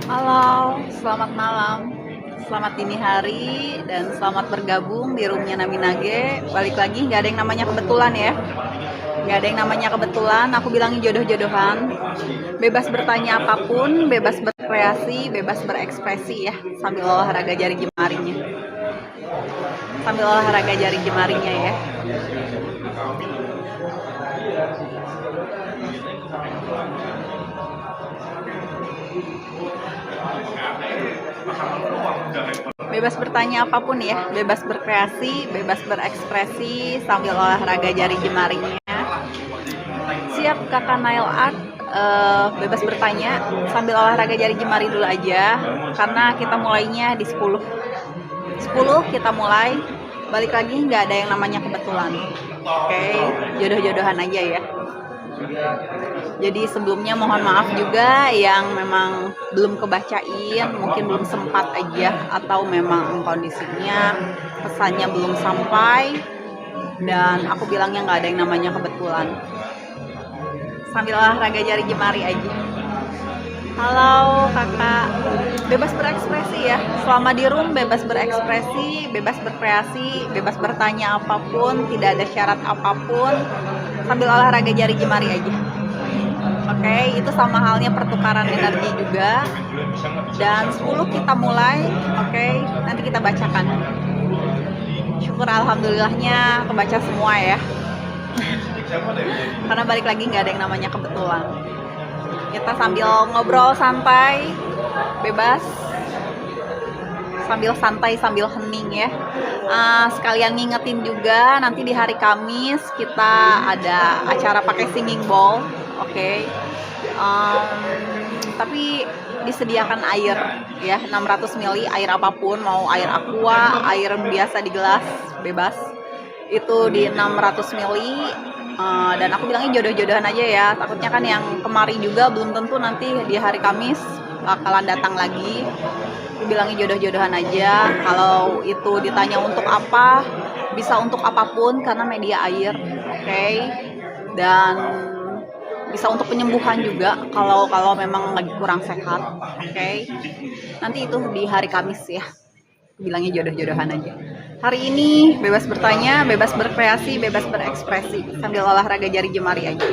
Halo, selamat malam, selamat dini hari, dan selamat bergabung di roomnya Naminage. Balik lagi, nggak ada yang namanya kebetulan ya. Nggak ada yang namanya kebetulan, aku bilangin jodoh-jodohan. Bebas bertanya apapun, bebas berkreasi, bebas berekspresi ya. Sambil olahraga jari jemarinya. Sambil olahraga jari jemarinya ya. Bebas bertanya apapun ya, bebas berkreasi, bebas berekspresi sambil olahraga jari jemarinya. Siap kakak nail art, bebas bertanya sambil olahraga jari jemari dulu aja, karena kita mulainya di 10 kita mulai. Balik lagi, nggak ada yang namanya kebetulan. Oke, jodoh-jodohan aja ya. Jadi sebelumnya mohon maaf juga yang memang belum kebacain, mungkin belum sempat aja, atau memang kondisinya pesannya belum sampai, dan aku bilangnya nggak ada yang namanya kebetulan. Sambil olahraga jari jemari aja. Halo kakak, bebas berekspresi ya. Selama di room bebas berekspresi, bebas berkreasi, bebas bertanya apapun, tidak ada syarat apapun. Sambil olahraga jari jemari aja. Oke, itu sama halnya pertukaran energi juga. Dan 10 kita mulai. Oke, nanti kita bacakan. Syukur alhamdulillahnya kebaca semua ya. Karena balik lagi nggak ada yang namanya kebetulan. Kita sambil ngobrol santai, bebas, sambil santai, sambil hening ya. Sekalian ngingetin juga, nanti di hari Kamis kita ada acara pakai singing bowl, oke. Tapi disediakan air ya, 600 ml, air apapun, mau air aqua, air biasa di gelas, bebas. Itu di 600 ml. Dan aku bilangnya jodoh-jodohan aja ya, takutnya kan yang kemari juga belum tentu nanti di hari Kamis bakalan datang lagi. Aku bilangnya jodoh-jodohan aja. Kalau itu ditanya untuk apa, bisa untuk apapun karena media air, oke. Dan bisa untuk penyembuhan juga kalau memang lagi kurang sehat, oke. Nanti itu di hari Kamis ya. Bilangnya jodoh-jodohan aja. Hari ini bebas bertanya, bebas berkreasi, bebas berekspresi sambil olahraga jari jemari aja.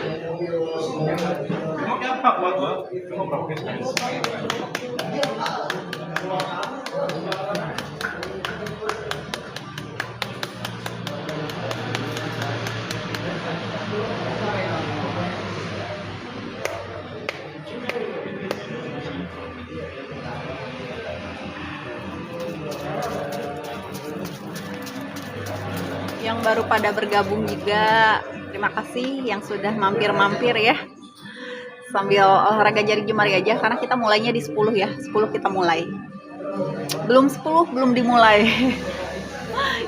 Yang baru pada bergabung juga, terima kasih yang sudah mampir-mampir ya. Sambil olahraga jari jemari aja karena kita mulainya di 10 ya. 10 kita mulai. Belum 10 belum dimulai.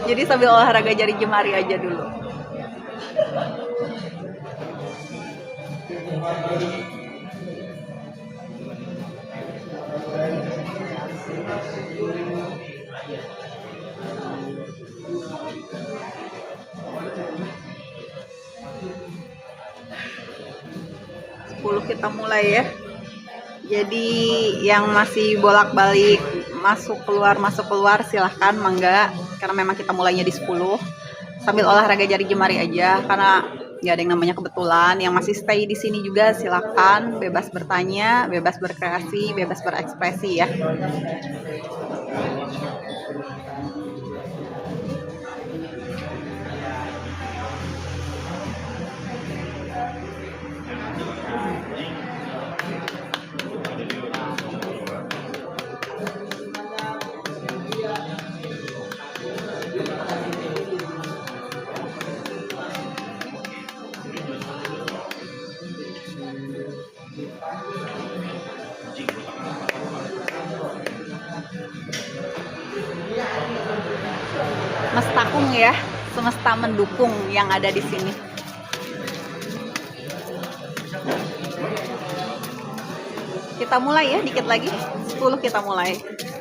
Jadi sambil olahraga jari jemari aja dulu. Kita mulai ya. Jadi yang masih bolak-balik masuk keluar silahkan, mangga, karena memang kita mulainya di 10 sambil olahraga jari jemari aja karena nggak ada yang namanya kebetulan. Yang masih stay di sini juga silahkan, bebas bertanya, bebas berkreasi, bebas berekspresi ya. mestakung ya, semesta mendukung yang ada di sini. Kita mulai ya, dikit lagi 10 kita mulai.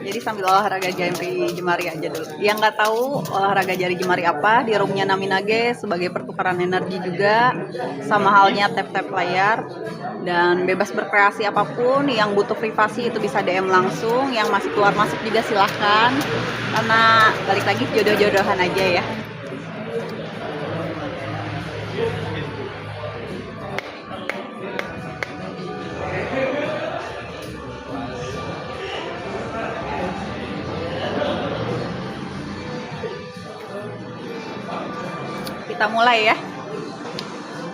Jadi sambil olahraga jari jemari aja dulu. Yang nggak tahu olahraga jari jemari apa, di roomnya Naminage sebagai pertukaran energi juga, sama halnya tap-tap layar. Dan bebas berkreasi apapun, yang butuh privasi itu bisa DM langsung, yang masih keluar masuk juga silahkan. Karena balik lagi jodoh-jodohan aja ya. Kita mulai ya.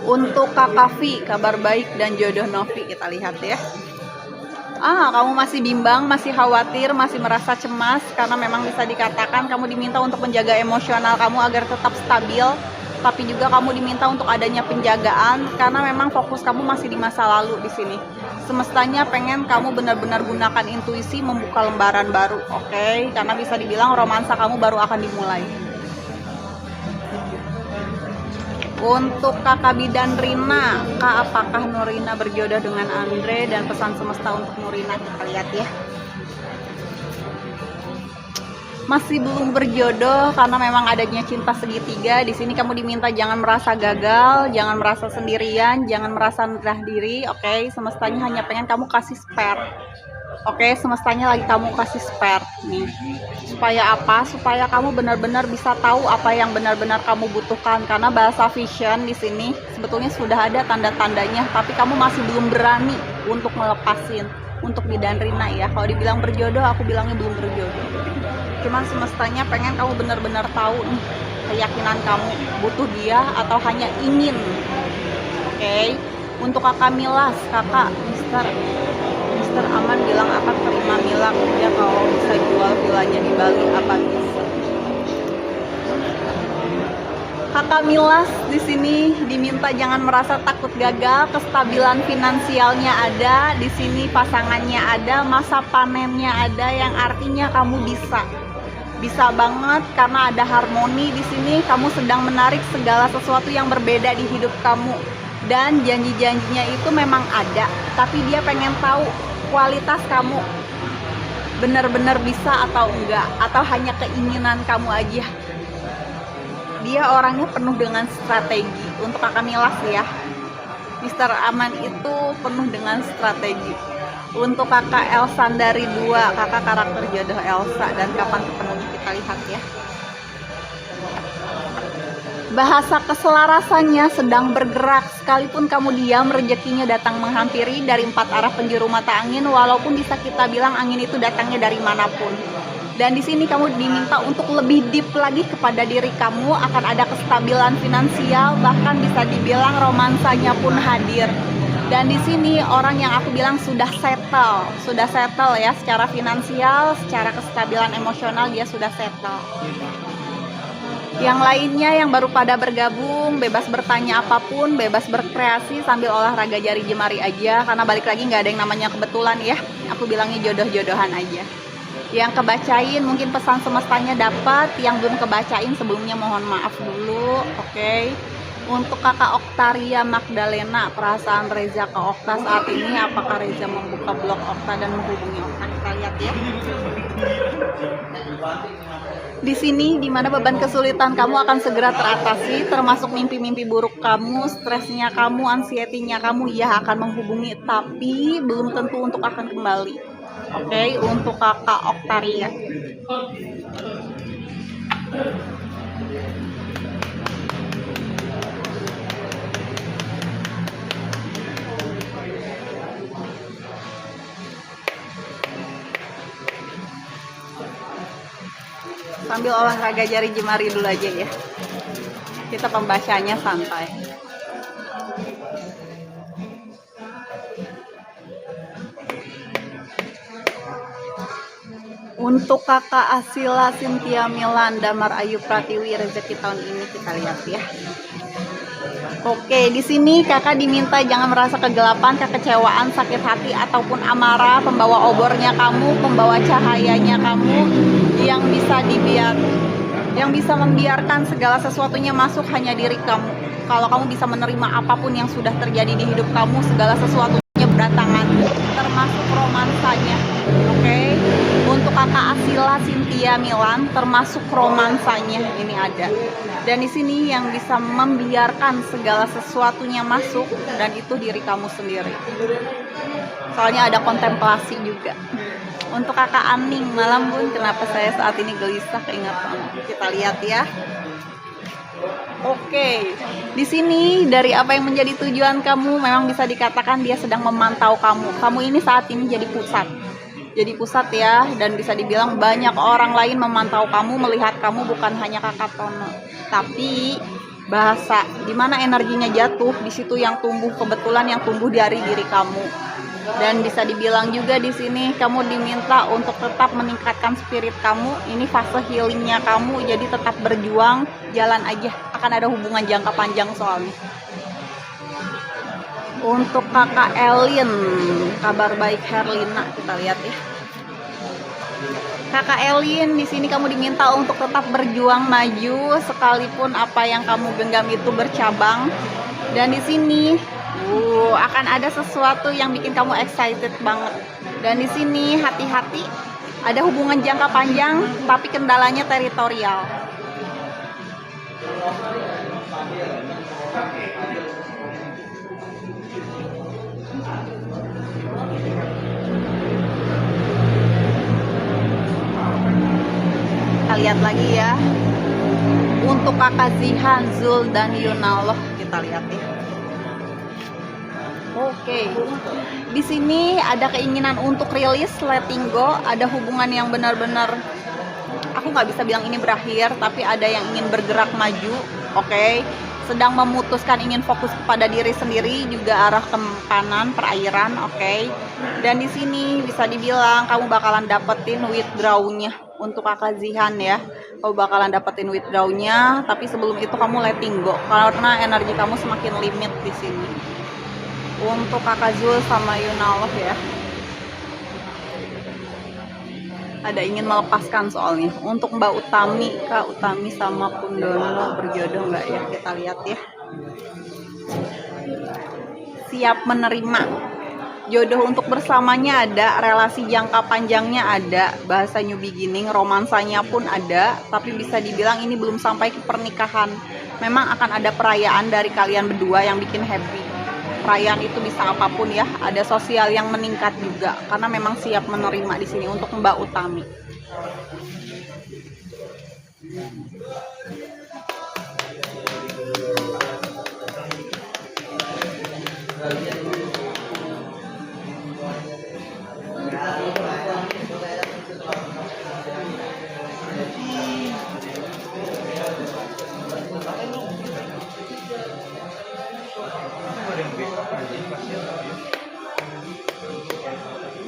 Untuk Kakak V, kabar baik dan jodoh Novi, kita lihat ya. Kamu masih bimbang, masih khawatir, masih merasa cemas, karena memang bisa dikatakan kamu diminta untuk menjaga emosional kamu agar tetap stabil, tapi juga kamu diminta untuk adanya penjagaan, karena memang fokus kamu masih di masa lalu di sini. Semestanya pengen kamu benar-benar gunakan intuisi membuka lembaran baru, oke? Karena bisa dibilang romansa kamu baru akan dimulai. Untuk Kakak Bidan Rina, Kak, apakah Nurina berjodoh dengan Andre, dan pesan semesta untuk Nurina, kita lihat ya. Masih belum berjodoh karena memang adanya cinta segitiga. Di sini kamu diminta jangan merasa gagal, jangan merasa sendirian, jangan merasa rendah diri, oke? Semestanya hanya pengen kamu kasih spare. Oke, semestanya lagi kamu kasih spare nih. Supaya apa? Supaya kamu benar-benar bisa tahu apa yang benar-benar kamu butuhkan. Karena bahasa vision di sini sebetulnya sudah ada tanda-tandanya, tapi kamu masih belum berani untuk melepasin. Untuk Bidan Rina ya. Kalau dibilang berjodoh, aku bilangnya belum berjodoh. Cuman semestanya pengen kamu benar-benar tahu nih keyakinan kamu butuh dia atau hanya ingin. Oke. Untuk Kakak Milas, Kakak Mister Aman bilang akan terima Mila kerja kalau bisa jual villanya di Bali, apa bisa? Kakak Milas di sini diminta jangan merasa takut gagal, kestabilan finansialnya ada, di sini pasangannya ada, masa panennya ada, yang artinya kamu bisa banget karena ada harmoni di sini. Kamu sedang menarik segala sesuatu yang berbeda di hidup kamu, dan janji-janjinya itu memang ada, tapi dia pengen tahu kualitas kamu benar-benar bisa atau enggak, atau hanya keinginan kamu aja. Dia orangnya penuh dengan strategi. Untuk Kakak Milas ya, Mister Aman itu penuh dengan strategi. Untuk Kakak Elsa dari 2, Kakak karakter jodoh Elsa dan kapan ketemunya, kita lihat ya. Bahasa keselarasannya sedang bergerak, sekalipun kamu diam, rezekinya datang menghampiri dari 4 arah penjuru mata angin, walaupun bisa kita bilang angin itu datangnya dari manapun. Dan di sini kamu diminta untuk lebih deep lagi kepada diri kamu, akan ada kestabilan finansial, bahkan bisa dibilang romansanya pun hadir. Dan di sini orang yang aku bilang sudah settle ya, secara finansial, secara kestabilan emosional dia sudah settle. Yang lainnya yang baru pada bergabung, bebas bertanya apapun, bebas berkreasi sambil olahraga jari jemari aja, karena balik lagi nggak ada yang namanya kebetulan ya. Aku bilangnya jodoh-jodohan aja. Yang kebacain mungkin pesan semestanya dapat, yang belum kebacain sebelumnya mohon maaf dulu, oke? Untuk Kakak Oktaria Magdalena, perasaan Reza ke Okta saat ini, apakah Reza membuka blog Okta dan menghubungi Okta? Kita lihat ya. Di sini dimana beban kesulitan kamu akan segera teratasi, termasuk mimpi-mimpi buruk kamu, stresnya kamu, anxiety-nya kamu, ya akan menghubungi, tapi belum tentu untuk akan kembali. Oke, untuk Kakak Oktaria. Sambil olahraga jari jemari dulu aja ya. Kita pembacanya santai. Untuk Kakak Asila Cynthia Milan, Damar Ayu Pratiwi, rezeki tahun ini, kita lihat ya. Oke, di sini kakak diminta jangan merasa kegelapan, kekecewaan, sakit hati, ataupun amarah. Pembawa obornya kamu, pembawa cahayanya kamu, yang bisa yang bisa membiarkan segala sesuatunya masuk hanya diri kamu. Kalau kamu bisa menerima apapun yang sudah terjadi di hidup kamu, segala sesuatunya berdatangan, termasuk romansanya. Oke. Untuk kakak Asila Cynthia Milan, termasuk romansanya ini ada. Dan di sini yang bisa membiarkan segala sesuatunya masuk, dan itu diri kamu sendiri. Soalnya ada kontemplasi juga. Untuk kakak Aning, malam bun, kenapa saya saat ini gelisah, keinget banget. Kita lihat ya. Oke, di sini dari apa yang menjadi tujuan kamu, memang bisa dikatakan dia sedang memantau kamu. Kamu ini saat ini jadi pusat. Jadi pusat ya, dan bisa dibilang banyak orang lain memantau kamu, melihat kamu, bukan hanya kakak Tono. Tapi bahasa, dimana energinya jatuh, di situ yang tumbuh, kebetulan yang tumbuh dari diri kamu. Dan bisa dibilang juga di sini kamu diminta untuk tetap meningkatkan spirit kamu. Ini fase healingnya kamu, jadi tetap berjuang, jalan aja. Akan ada hubungan jangka panjang soalnya. Untuk kakak Elin, kabar baik Herlina, kita lihat ya. Kakak Elin, di sini kamu diminta untuk tetap berjuang maju, sekalipun apa yang kamu genggam itu bercabang. Dan di sini akan ada sesuatu yang bikin kamu excited banget. Dan di sini hati-hati, ada hubungan jangka panjang, tapi kendalanya teritorial. Kita lihat lagi ya. Untuk kakak Zihan, Zul, dan Yunaloh, kita lihat ya. Oke, di sini ada keinginan untuk rilis, letting go, ada hubungan yang benar-benar, aku nggak bisa bilang ini berakhir, tapi ada yang ingin bergerak maju. Oke, sedang memutuskan ingin fokus kepada diri sendiri, juga arah ke kanan, perairan. Oke, dan di sini bisa dibilang kamu bakalan dapetin withdraw-nya. Untuk kakak Zihan ya, kamu bakalan dapetin withdraw-nya, tapi sebelum itu kamu letting go, karena energi kamu semakin limit di sini. Untuk kakak Zul sama Yunaloh ya, ada ingin melepaskan soalnya. Untuk Mbak Utami, Kak Utami sama Pundono berjodoh nggak ya? Kita lihat ya. Siap menerima jodoh untuk bersamanya ada, relasi jangka panjangnya ada, bahasa new beginning, romansanya pun ada, tapi bisa dibilang ini belum sampai ke pernikahan. Memang akan ada perayaan dari kalian berdua yang bikin happy. Perayaan itu bisa apapun ya, ada sosial yang meningkat juga, karena memang siap menerima di sini untuk Mbak Utami.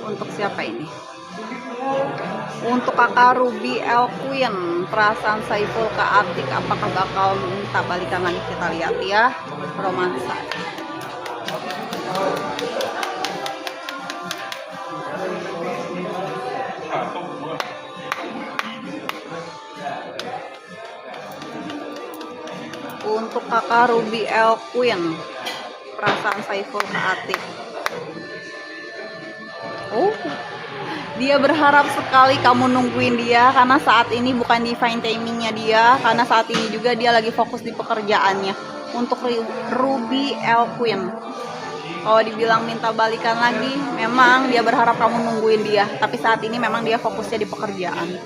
Untuk siapa ini? Untuk kakak Ruby El Queen, perasaan Saiful ke Atik, apakah bakal minta balikan lagi? Kita lihat ya, romansa. Untuk kakak Ruby El Queen, perasaan Saiful ke Atik. Oh, dia berharap sekali kamu nungguin dia, karena saat ini bukan divine timingnya dia, karena saat ini juga dia lagi fokus di pekerjaannya. Untuk Ruby El Queen, kalau dibilang minta balikan lagi, memang dia berharap kamu nungguin dia, tapi saat ini memang dia fokusnya di pekerjaan.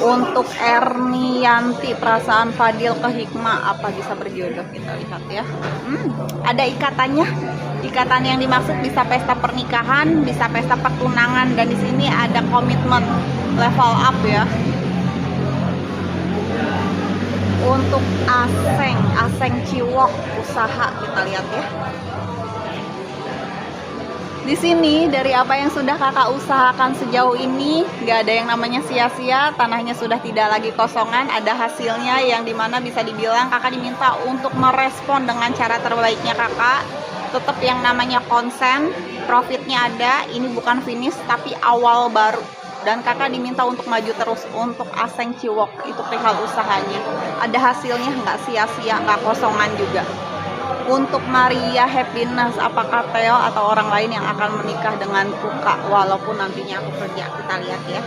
Untuk Ernianti, perasaan Fadil ke Hikmah, apa bisa berjodoh? Kita lihat ya. Ada ikatannya. Ikatan yang dimaksud bisa pesta pernikahan, bisa pesta pertunangan, dan di sini ada komitmen level up ya. Untuk Aseng Ciwok, usaha, kita lihat ya. Di sini dari apa yang sudah kakak usahakan sejauh ini, gak ada yang namanya sia-sia, tanahnya sudah tidak lagi kosongan, ada hasilnya yang dimana bisa dibilang kakak diminta untuk merespon dengan cara terbaiknya kakak. Tetap yang namanya konsen, profitnya ada, ini bukan finish tapi awal baru. dan kakak diminta untuk maju terus. Untuk Aseng Ciwok itu perihal usahanya, ada hasilnya, nggak sia-sia, nggak kosongan juga. Untuk Maria Happiness, apakah Theo atau orang lain yang akan menikah denganku kak, walaupun nantinya aku kerja? Kita lihat ya.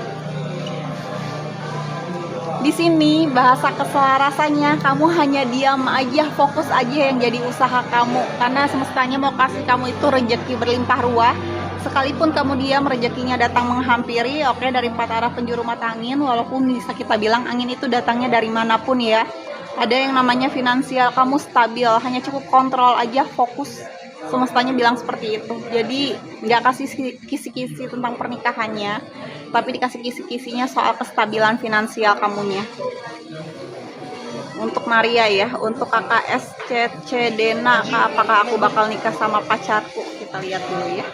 Di sini bahasa keselarasannya, kamu hanya diam aja, fokus aja yang jadi usaha kamu, karena semestanya mau kasih kamu itu rezeki berlimpah ruah. Sekalipun kamu diam, rezekinya datang menghampiri. Oke, dari 4 arah penjuru mata angin, walaupun bisa kita bilang angin itu datangnya dari manapun ya. Ada yang namanya finansial kamu stabil, hanya cukup kontrol aja, fokus. Semestanya bilang seperti itu. Jadi nggak kasih kisi-kisi tentang pernikahannya, tapi dikasih kisi-kisinya soal kestabilan finansial kamunya. Untuk Maria ya, untuk kakak SCC Dena, kak, apakah aku bakal nikah sama pacarku? Kita lihat dulu ya.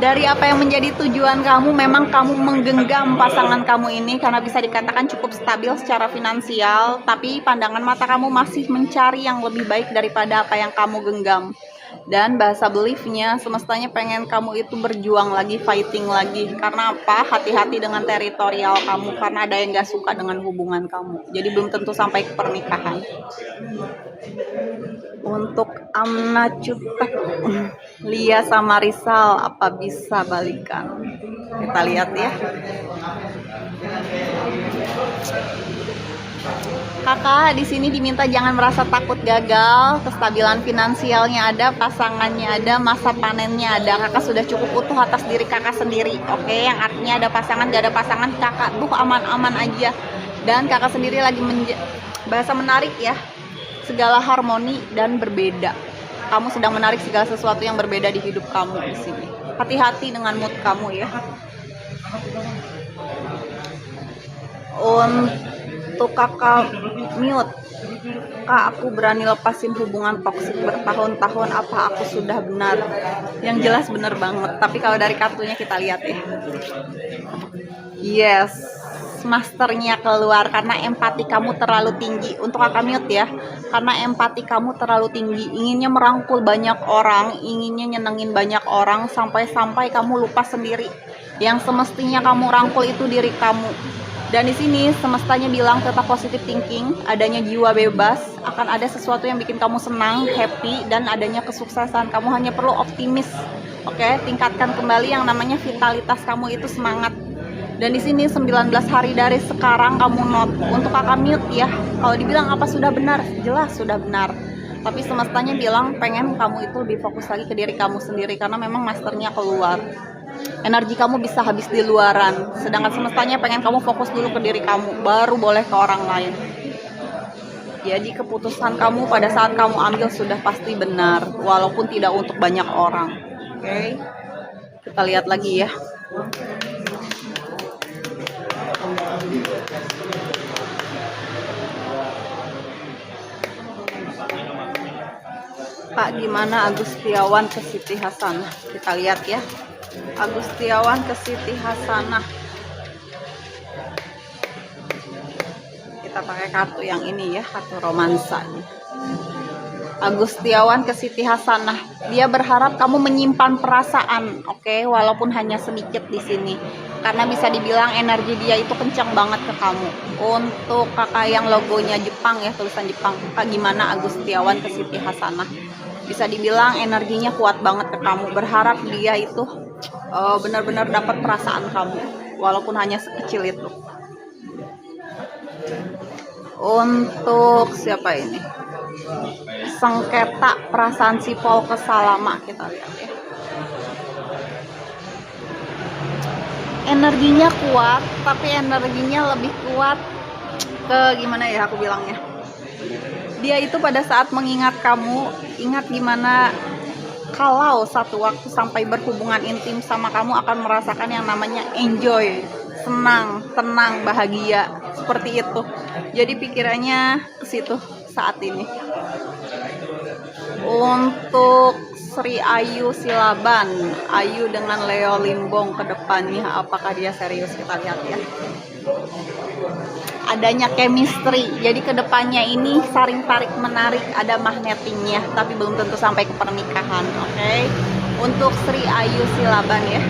Dari apa yang menjadi tujuan kamu, memang kamu menggenggam pasangan kamu ini karena bisa dikatakan cukup stabil secara finansial, tapi pandangan mata kamu masih mencari yang lebih baik daripada apa yang kamu genggam. Dan bahasa beliefnya, semestanya pengen kamu itu berjuang lagi, fighting lagi. Karena apa? Hati-hati dengan teritorial kamu, karena ada yang gak suka dengan hubungan kamu. Jadi belum tentu sampai ke pernikahan. Untuk Amna Cutek, Lia sama Rizal, apa bisa balikan? Kita lihat ya. Kakak di sini diminta jangan merasa takut gagal, kestabilan finansialnya ada, pasangannya ada, masa panennya ada. Kakak sudah cukup utuh atas diri kakak sendiri. Oke, yang artinya ada pasangan, gak ada pasangan, kakak tuh aman-aman aja. Dan kakak sendiri lagi bahasa menarik ya, segala harmoni dan berbeda. Kamu sedang menarik segala sesuatu yang berbeda di hidup kamu di sini. Hati-hati dengan mood kamu ya. Untuk kakak mute, kak, aku berani lepasin hubungan toksik bertahun-tahun, apa aku sudah benar? Yang jelas benar banget, tapi kalau dari kartunya kita lihat ya. Yes, masternya keluar karena empati kamu terlalu tinggi. Untuk kakak mute ya, karena empati kamu terlalu tinggi, inginnya merangkul banyak orang, inginnya nyenengin banyak orang, sampai-sampai kamu lupa sendiri. Yang semestinya kamu rangkul itu diri kamu. Dan di sini semestanya bilang tetap positive thinking, adanya jiwa bebas, akan ada sesuatu yang bikin kamu senang, happy, dan adanya kesuksesan. Kamu hanya perlu optimis. Oke, tingkatkan kembali yang namanya vitalitas kamu itu, semangat. Dan di sini 19 hari dari sekarang kamu note. Untuk kakak mute ya, kalau dibilang apa sudah benar, jelas sudah benar. Tapi semestanya bilang pengen kamu itu lebih fokus lagi ke diri kamu sendiri, karena memang masternya keluar. Energi kamu bisa habis di luaran, sedangkan semestanya pengen kamu fokus dulu ke diri kamu, baru boleh ke orang lain. Jadi keputusan kamu pada saat kamu ambil sudah pasti benar, walaupun tidak untuk banyak orang. Oke, kita lihat lagi ya. Kak, gimana Agustiawan ke Siti Hasanah? Kita lihat ya. Agustiawan ke Siti Hasanah. Kita pakai kartu yang ini ya, kartu romansa. Agustiawan ke Siti Hasanah. Dia berharap kamu menyimpan perasaan, oke, walaupun hanya sedikit di sini. Karena bisa dibilang energi dia itu kencang banget ke kamu. Untuk kakak yang logonya Jepang ya, tulisan Jepang. Kak, gimana Agustiawan ke Siti Hasanah? Bisa dibilang energinya kuat banget ke kamu. Berharap dia itu benar-benar dapat perasaan kamu, walaupun hanya sekecil itu. Untuk siapa ini? Sengketa perasaan si Paul ke Salama, kita lihat ya. Energinya kuat, tapi energinya lebih kuat ke gimana ya aku bilangnya. Dia itu pada saat mengingat kamu, ingat gimana kalau satu waktu sampai berhubungan intim sama kamu akan merasakan yang namanya enjoy, senang, tenang, bahagia, seperti itu. Jadi pikirannya ke situ saat ini. Untuk Sri Ayu Silaban, Ayu dengan Leo Limbong ke depannya, apakah dia serius? Kita lihat ya. Adanya chemistry, jadi kedepannya ini saling tarik menarik, ada magnetingnya, tapi belum tentu sampai ke pernikahan. Oke. Untuk Sri Ayu Silaban ya,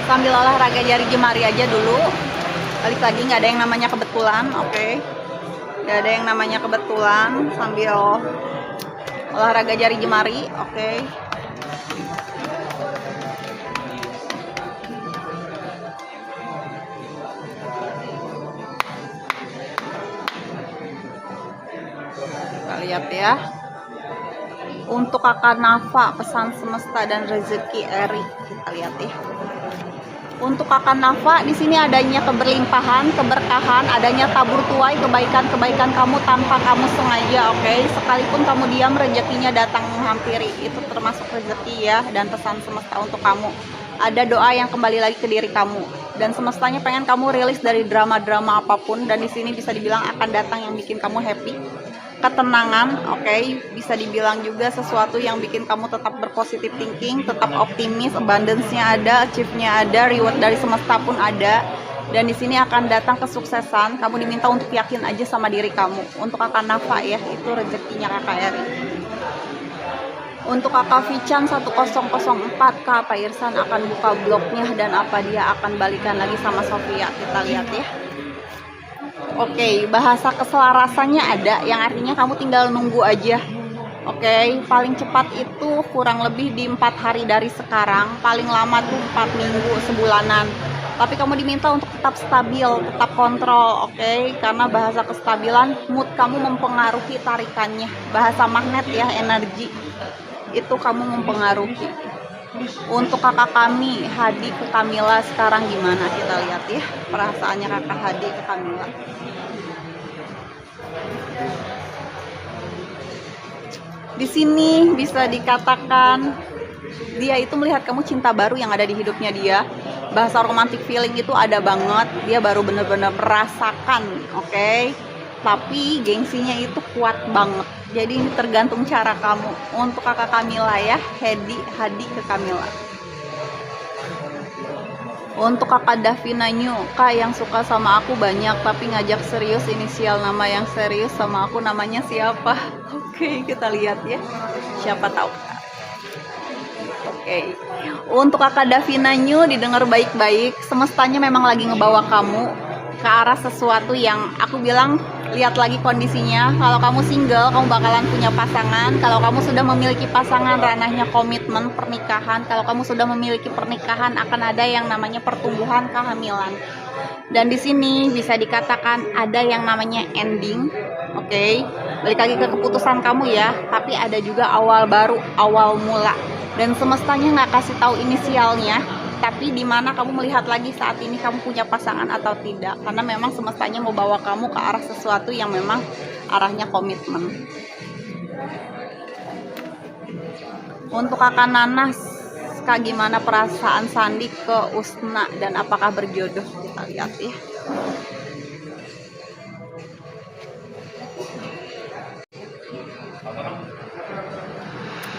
sambil olahraga jari jemari aja dulu. Balik lagi, nggak ada yang namanya kebetulan, oke? Nggak ada yang namanya kebetulan, sambil olahraga jari jemari, oke? Kita lihat ya. Untuk kakak Nafa, pesan semesta dan rezeki Eri, kita lihat ya. Untuk kakak Nafa, di sini adanya keberlimpahan, keberkahan, adanya tabur tuai, kebaikan-kebaikan kamu tanpa kamu sengaja, oke? Sekalipun kamu diam, rezekinya datang menghampiri. Itu termasuk rezeki ya, dan pesan semesta untuk kamu. Ada doa yang kembali lagi ke diri kamu, dan semestanya pengen kamu rilis dari drama-drama apapun, dan di sini bisa dibilang akan datang yang bikin kamu happy. Ketenangan, oke, bisa dibilang juga sesuatu yang bikin kamu tetap berpositif thinking, tetap optimis, abundance-nya ada, achieve-nya ada, reward dari semesta pun ada, dan di sini akan datang kesuksesan. Kamu diminta untuk yakin aja sama diri kamu. Untuk kakak Nafa ya, itu rezekinya kakak Eri. Untuk kakak Vichan 1004, Kak Pak Irsan akan buka blognya dan apa dia akan balikan lagi sama Sofia, kita lihat ya. Oke, bahasa keselarasannya ada, yang artinya kamu tinggal nunggu aja. Oke, paling cepat itu kurang lebih di 4 hari dari sekarang, paling lama tuh 4 minggu, sebulanan. Tapi kamu diminta untuk tetap stabil, tetap kontrol, oke? Karena bahasa kestabilan, mood kamu mempengaruhi tarikannya. Bahasa magnet ya, energi, itu kamu mempengaruhi. Untuk kakak kami, Hadi ke Kamila sekarang gimana? Kita lihat ya, perasaannya kakak Hadi ke Kamila. Di sini bisa dikatakan dia itu melihat kamu cinta baru yang ada di hidupnya dia. Bahasa romantic feeling itu ada banget. Dia baru bener-bener merasakan, oke? Tapi gengsinya itu kuat banget. Jadi ini tergantung cara kamu. Untuk kakak Kamila ya, Hadi ke Kamila. Untuk kakak Davina New, Kak yang suka sama aku banyak tapi ngajak serius, inisial nama yang serius sama aku namanya siapa? Oke, kita lihat ya. Siapa tahu. Oke. Untuk kakak Davina New, didengar baik-baik. Semestanya memang lagi ngebawa kamu ke arah sesuatu yang aku bilang, lihat lagi kondisinya. Kalau kamu single, kamu bakalan punya pasangan. Kalau kamu sudah memiliki pasangan, ranahnya komitmen, pernikahan. Kalau kamu sudah memiliki pernikahan, akan ada yang namanya pertumbuhan, kehamilan. Dan di sini bisa dikatakan ada yang namanya ending, oke? Balik lagi ke keputusan kamu ya. Tapi ada juga awal baru, awal mula. Dan semestanya nggak kasih tahu inisialnya. Tapi di mana kamu melihat lagi saat ini kamu punya pasangan atau tidak, karena memang semestanya mau bawa kamu ke arah sesuatu yang memang arahnya komitmen. Untuk kakak Nanas, Kak gimana perasaan Sandi ke Usna dan apakah berjodoh? Kita lihat ya.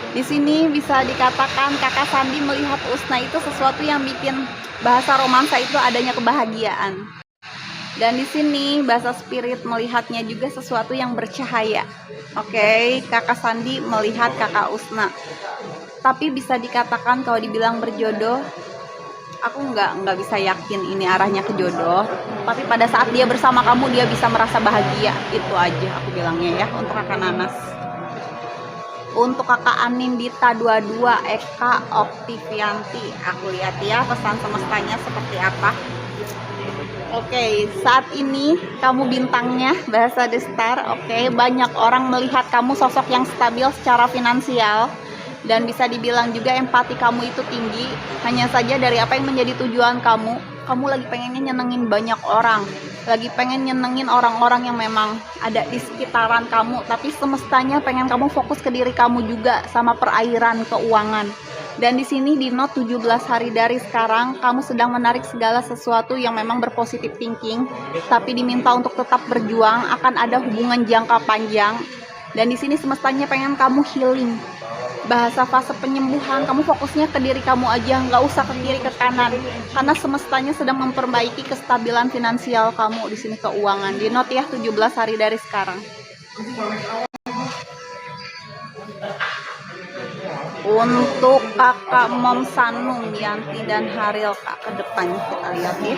Di sini bisa dikatakan kakak Sandi melihat Usna itu sesuatu yang bikin bahasa romansa itu adanya kebahagiaan. Dan di sini bahasa spirit melihatnya juga sesuatu yang bercahaya. Oke, kakak Sandi melihat kakak Usna. Tapi bisa dikatakan kalau dibilang berjodoh, aku nggak bisa yakin ini arahnya ke jodoh. Tapi pada saat dia bersama kamu, dia bisa merasa bahagia. Itu aja aku bilangnya ya untuk kakak Nanas. Untuk kakak Anindita 22, Eka Oktivianti, aku lihat ya pesan semestanya seperti apa. Oke, saat ini kamu bintangnya bahasa The Star. Oke, banyak orang melihat kamu sosok yang stabil secara finansial. Dan bisa dibilang juga empati kamu itu tinggi. Hanya saja dari apa yang menjadi tujuan kamu lagi pengennya nyenengin banyak orang, lagi pengen nyenengin orang-orang yang memang ada di sekitaran kamu. Tapi semestanya pengen kamu fokus ke diri kamu juga, sama perairan keuangan. Dan di sini di note 17 hari dari sekarang, kamu sedang menarik segala sesuatu yang memang berpositif thinking, tapi diminta untuk tetap berjuang. Akan ada hubungan jangka panjang. Dan di sini semestanya pengen kamu healing. Bahasa fase penyembuhan, kamu fokusnya ke diri kamu aja, nggak usah ke kiri ke kanan, karena semestanya sedang memperbaiki kestabilan finansial kamu di sini, keuangan. Di note ya 17 hari dari sekarang. Untuk kakak Mom Sanung, Yanti dan Haril kak ke depan kita lihat ya.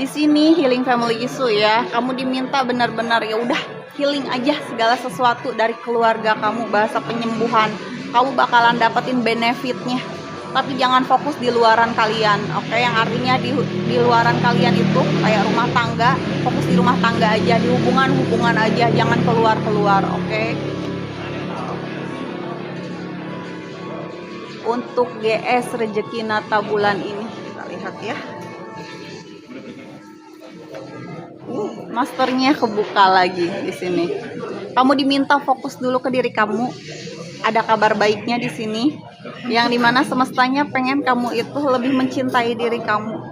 Di sini healing family issue ya. Kamu diminta benar-benar ya udah healing aja segala sesuatu dari keluarga kamu, bahasa penyembuhan. Kamu bakalan dapetin benefitnya. Tapi jangan fokus di luaran kalian, oke? Yang artinya di luaran kalian itu kayak rumah tangga, fokus di rumah tangga aja, di hubungan aja, jangan keluar, oke? Untuk GS rezeki Nata bulan ini kita lihat ya. Masternya kebuka lagi di sini. Kamu diminta fokus dulu ke diri kamu. Ada kabar baiknya di sini, yang dimana semestanya pengen kamu itu lebih mencintai diri kamu.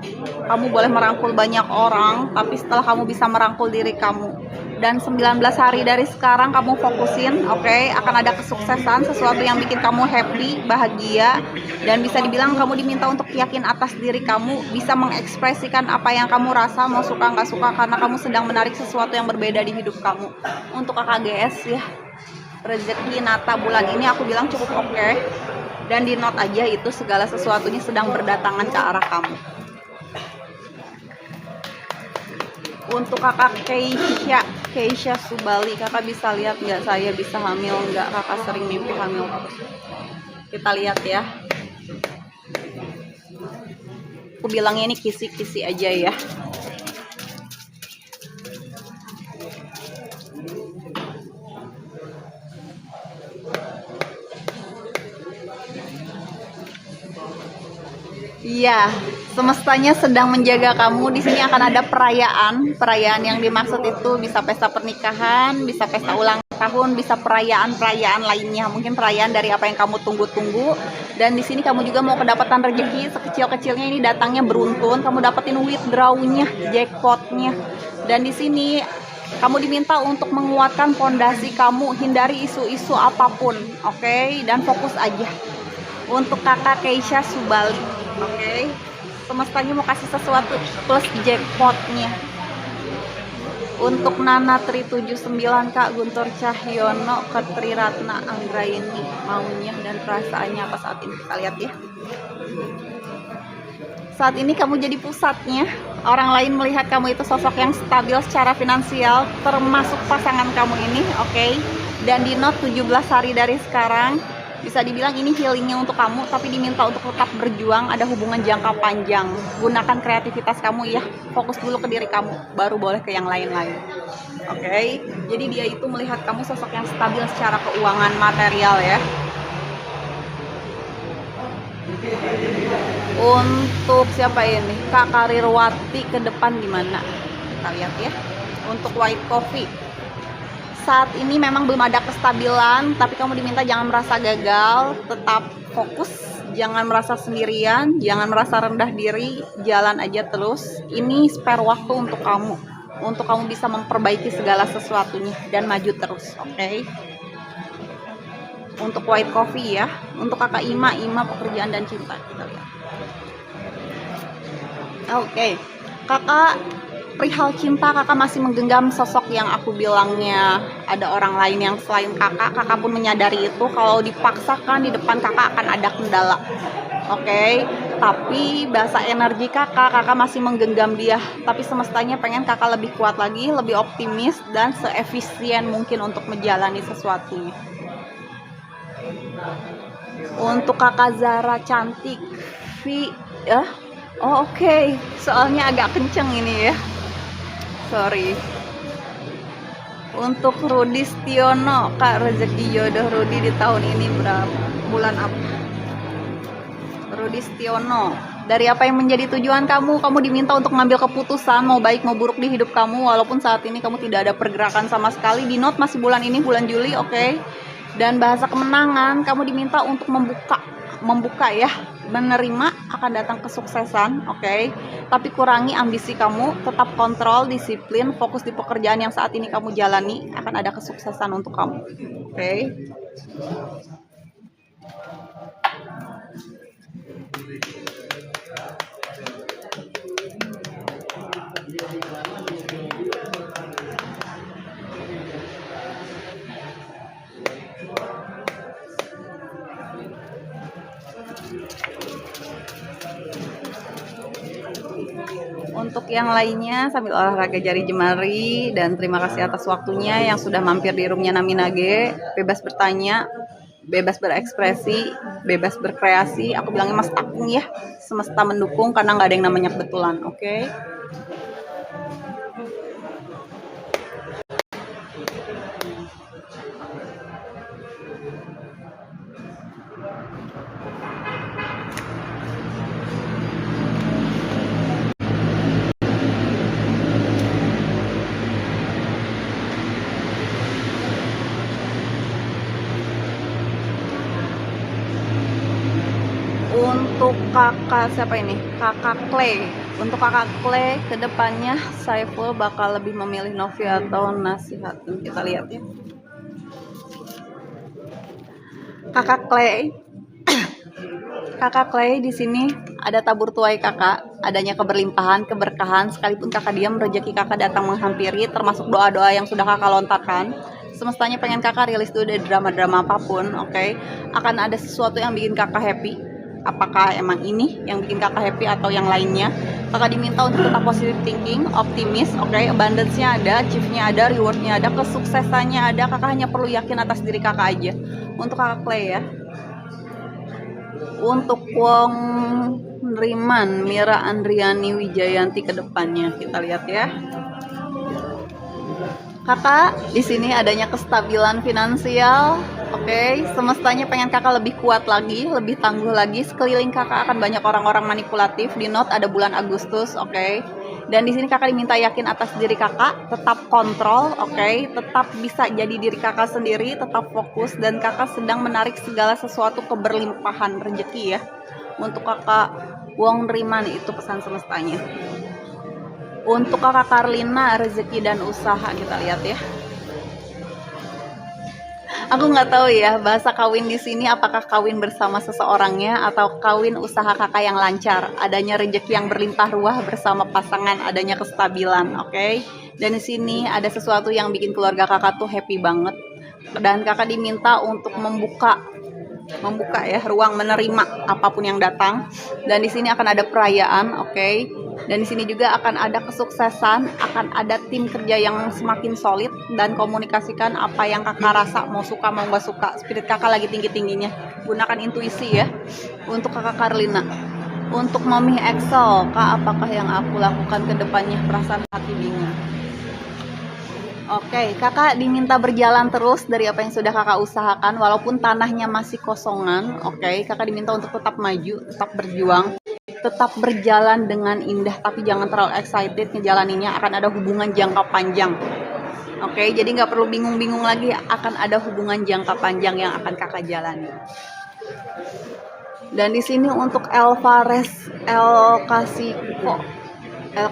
Kamu boleh merangkul banyak orang, tapi setelah kamu bisa merangkul diri kamu, dan 19 hari dari sekarang kamu fokusin, oke? Akan ada kesuksesan, sesuatu yang bikin kamu happy, bahagia, dan bisa dibilang kamu diminta untuk yakin atas diri kamu, bisa mengekspresikan apa yang kamu rasa, mau suka nggak suka, karena kamu sedang menarik sesuatu yang berbeda di hidup kamu. Untuk kakak GS ya, rezeki Nata bulan ini aku bilang cukup oke. Dan di note aja itu segala sesuatunya sedang berdatangan ke arah kamu. Untuk kakak Keisha Subali, kakak bisa lihat nggak saya bisa hamil nggak? Kakak sering mimpi hamil. Kita lihat ya. Aku bilangnya ini kisi-kisi aja ya. Iya, semestanya sedang menjaga kamu. Di sini akan ada perayaan. Perayaan yang dimaksud itu bisa pesta pernikahan, bisa pesta ulang tahun, bisa perayaan-perayaan lainnya. Mungkin perayaan dari apa yang kamu tunggu-tunggu. Dan di sini kamu juga mau kedapatan rezeki sekecil-kecilnya, ini datangnya beruntun. Kamu dapetin withdrawnya, jackpotnya. Dan di sini kamu diminta untuk menguatkan fondasi kamu, hindari isu-isu apapun, oke? Dan fokus aja. Untuk kakak Keisha Subali, oke? Semestanya mau kasih sesuatu plus jackpotnya. Untuk Nana Tri 79, Kak Guntur Cahyono ke Tri Ratna Anggraini, maunya dan perasaannya apa saat ini? Kita lihat ya. Saat ini kamu jadi pusatnya. Orang lain melihat kamu itu sosok yang stabil secara finansial, termasuk pasangan kamu ini, oke? Dan di note 17 hari dari sekarang, bisa dibilang ini healingnya untuk kamu, tapi diminta untuk tetap berjuang, ada hubungan jangka panjang. Gunakan kreativitas kamu ya, fokus dulu ke diri kamu, baru boleh ke yang lain-lain. Oke? Jadi dia itu melihat kamu sosok yang stabil secara keuangan material ya. Untuk siapa ini? Kak Karirwati ke depan gimana? Kita lihat ya. Untuk white coffee, saat ini memang belum ada kestabilan, tapi kamu diminta jangan merasa gagal, tetap fokus, jangan merasa sendirian, jangan merasa rendah diri, jalan aja terus. Ini spare waktu untuk kamu bisa memperbaiki segala sesuatunya dan maju terus, oke? Untuk white coffee ya, untuk kakak Ima pekerjaan dan cinta, kita lihat. Oke, kakak perihal cinta, kakak masih menggenggam sosok yang aku bilangnya ada orang lain yang selain kakak pun menyadari itu. Kalau dipaksakan di depan kakak akan ada kendala, oke? Tapi bahasa energi kakak masih menggenggam dia, tapi semestanya pengen kakak lebih kuat lagi, lebih optimis dan seefisien mungkin untuk menjalani sesuatunya. Untuk kakak Zara cantik ya. Oh oke. Soalnya agak kenceng ini ya, sorry. Untuk Rudi Stiono, Kak, rezeki jodoh Rudi di tahun ini berapa? Bulan apa? Rudi Stiono, dari apa yang menjadi tujuan kamu diminta untuk mengambil keputusan mau baik mau buruk di hidup kamu, walaupun saat ini kamu tidak ada pergerakan sama sekali. Di note masih bulan ini, bulan Juli, oke? Dan bahasa kemenangan, kamu diminta untuk membuka ya, menerima akan datang kesuksesan, oke? Tapi kurangi ambisi kamu, tetap kontrol, disiplin, fokus di pekerjaan yang saat ini kamu jalani, akan ada kesuksesan untuk kamu, oke? Untuk yang lainnya sambil olahraga jari jemari, dan terima kasih atas waktunya yang sudah mampir di roomnya Naminage. Bebas bertanya, bebas berekspresi, bebas berkreasi. Aku bilangnya mas takung ya, semesta mendukung karena nggak ada yang namanya kebetulan, oke? Untuk kakak siapa ini? Kakak Clay. Untuk kakak Clay, kedepannya Saiful bakal lebih memilih Novi atau nasihat. Kita lihat ya. Kakak Clay, kakak Clay di sini ada tabur tuai kakak, adanya keberlimpahan, keberkahan, sekalipun kakak diam, rezeki kakak datang menghampiri, termasuk doa-doa yang sudah kakak lontarkan. Semestanya pengen kakak rilis dulu dari drama-drama apapun, oke? Akan ada sesuatu yang bikin kakak happy. Apakah emang ini yang bikin kakak happy atau yang lainnya? Kakak diminta untuk tetap positive thinking, optimis, oke? Abundance-nya ada, achieve-nya ada, reward-nya ada, kesuksesannya ada. Kakak hanya perlu yakin atas diri kakak aja. Untuk kakak Clay ya. Untuk Wong Riman, Mira Andriani Wijayanti ke depannya, kita lihat ya. Kakak, di sini adanya kestabilan finansial. Oke, semestanya pengen kakak lebih kuat lagi, lebih tangguh lagi. Sekeliling kakak akan banyak orang-orang manipulatif. Di note ada bulan Agustus, oke. Dan di sini kakak diminta yakin atas diri kakak, tetap kontrol, oke. Tetap bisa jadi diri kakak sendiri, tetap fokus, dan kakak sedang menarik segala sesuatu keberlimpahan rezeki ya. Untuk kakak Wong Riman itu pesan semestanya. Untuk kakak Karlina, rezeki dan usaha, kita lihat ya. Aku nggak tahu ya bahasa kawin di sini apakah kawin bersama seseorangnya atau kawin usaha kakak yang lancar, adanya rezeki yang berlimpah ruah bersama pasangan, adanya kestabilan, oke? Dan di sini ada sesuatu yang bikin keluarga kakak tuh happy banget, dan kakak diminta untuk membuka ya ruang menerima apapun yang datang. Dan di sini akan ada perayaan, oke? Dan di sini juga akan ada kesuksesan, akan ada tim kerja yang semakin solid, dan komunikasikan apa yang kakak rasa, mau suka mau nggak suka. Spirit kakak lagi tinggi-tingginya, gunakan intuisi ya. Untuk kakak Karlina. Untuk Mami Excel, kak, apakah yang aku lakukan ke depannya? Perasaan hati bingung. Oke, kakak diminta berjalan terus dari apa yang sudah kakak usahakan, walaupun tanahnya masih kosongan. Oke, kakak diminta untuk tetap maju, tetap berjuang, tetap berjalan dengan indah, tapi jangan terlalu excited ngejalaninnya. Akan ada hubungan jangka panjang. Oke, jadi nggak perlu bingung-bingung lagi, akan ada hubungan jangka panjang yang akan kakak jalani. Dan di sini untuk Alvarez El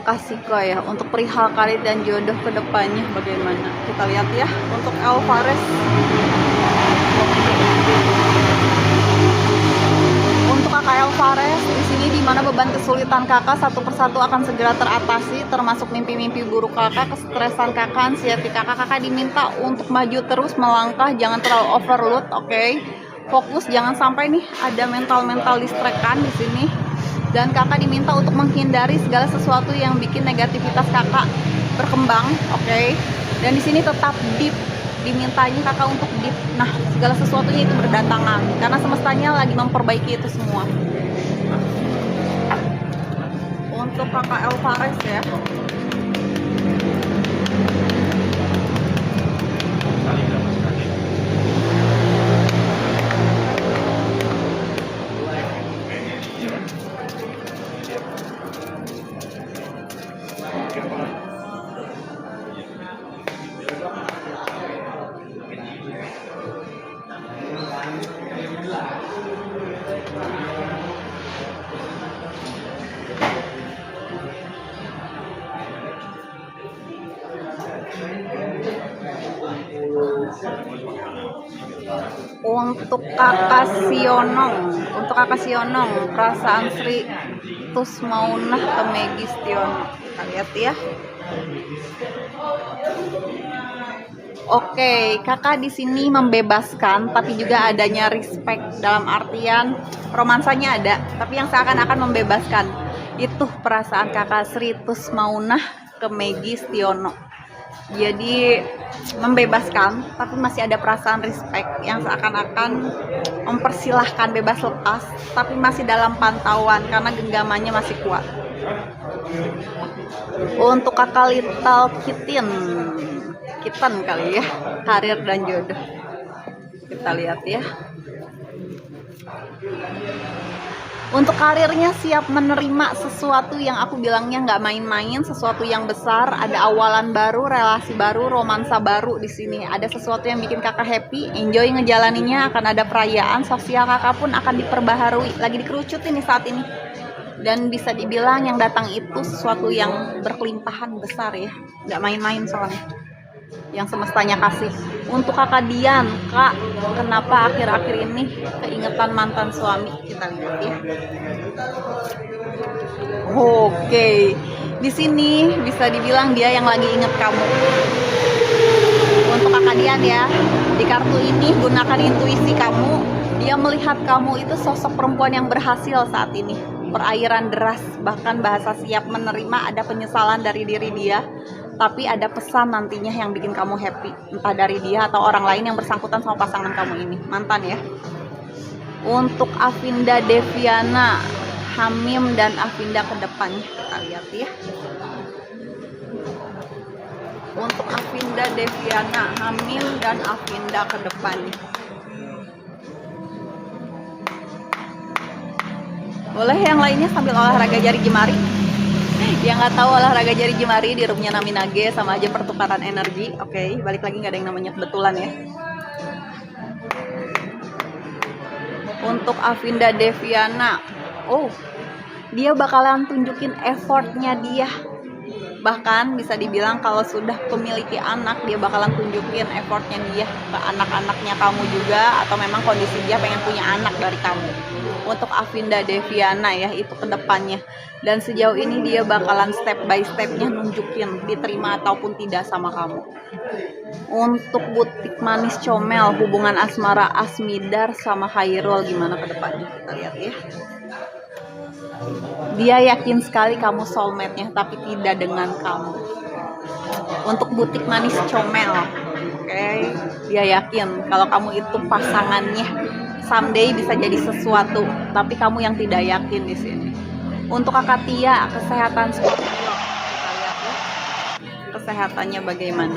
Casiko ya, untuk perihal karir dan jodoh kedepannya bagaimana, kita lihat ya. Untuk Alvarez, untuk kakak Alvarez di sini, dimana beban kesulitan kakak satu persatu akan segera teratasi, termasuk mimpi-mimpi buruk kakak, kestresan kakak, anxiety kakak diminta untuk maju terus melangkah, jangan terlalu overload, oke? Fokus, jangan sampai nih ada mental distraction di sini. Dan kakak diminta untuk menghindari segala sesuatu yang bikin negativitas kakak berkembang, oke? Dan di sini tetap deep, dimintanya kakak untuk deep. Nah, segala sesuatunya itu berdatangan karena semestanya lagi memperbaiki itu semua. Untuk kakak Alvarez ya. Untuk kakak Sionong, perasaan Sri Tusmaunah ke Megistiono, kita lihat ya. Oke, kakak di sini membebaskan, tapi juga adanya respect, dalam artian romansanya ada, tapi yang seakan-akan membebaskan. Itu perasaan kakak Sri Tusmaunah ke Megi Stiono. Jadi membebaskan, tapi masih ada perasaan respect yang seakan-akan mempersilahkan bebas lepas, tapi masih dalam pantauan karena genggamannya masih kuat. Untuk kakak Little Kitten kali ya, karir dan jodoh. Kita lihat ya. Untuk karirnya siap menerima sesuatu yang aku bilangnya nggak main-main, sesuatu yang besar, ada awalan baru, relasi baru, romansa baru di sini. Ada sesuatu yang bikin kakak happy, enjoy ngejalaninya, akan ada perayaan, sosial kakak pun akan diperbaharui, lagi dikerucutin nih saat ini. Dan bisa dibilang yang datang itu sesuatu yang berkelimpahan besar ya, nggak main-main soalnya. Yang semestanya kasih. Untuk kakak Dian, kak, kenapa akhir-akhir ini keingetan mantan suami? Kita lihat ya. Oke, di sini bisa dibilang dia yang lagi inget kamu. Untuk kakak Dian ya, di kartu ini gunakan intuisi kamu. Dia melihat kamu itu sosok perempuan yang berhasil saat ini. Perairan deras, bahkan bahasa siap menerima, ada penyesalan dari diri dia. Tapi ada pesan nantinya yang bikin kamu happy, entah dari dia atau orang lain yang bersangkutan sama pasangan kamu ini, mantan ya. Untuk Avinda Deviana, Hamim dan Avinda ke depannya, kita lihat ya. Untuk Avinda Deviana, Hamim dan Avinda ke depannya. Boleh yang lainnya sambil olahraga jari jemari. Yang nggak tahu olahraga jari jemari di roomnya Naminage sama aja pertukaran energi. Oke, balik lagi nggak ada yang namanya kebetulan ya. Untuk Avinda Deviana, oh dia bakalan tunjukin effortnya dia. Bahkan bisa dibilang kalau sudah memiliki anak, dia bakalan tunjukin effortnya dia ke anak-anaknya kamu juga, atau memang kondisi dia pengen punya anak dari kamu. Untuk Avinda Deviana ya, itu kedepannya. Dan sejauh ini dia bakalan step by stepnya nunjukin diterima ataupun tidak sama kamu. Untuk butik manis comel, hubungan asmara Asmidar sama Khairul gimana kedepannya, kita lihat ya. Dia yakin sekali kamu soulmate-nya, tapi tidak dengan kamu. Untuk butik manis comel, oke, dia yakin kalau kamu itu pasangannya. Someday bisa jadi sesuatu, tapi kamu yang tidak yakin di sini. Untuk kakak Tia, kesehatan Scorpio, kita lihat ya. Kesehatannya bagaimana?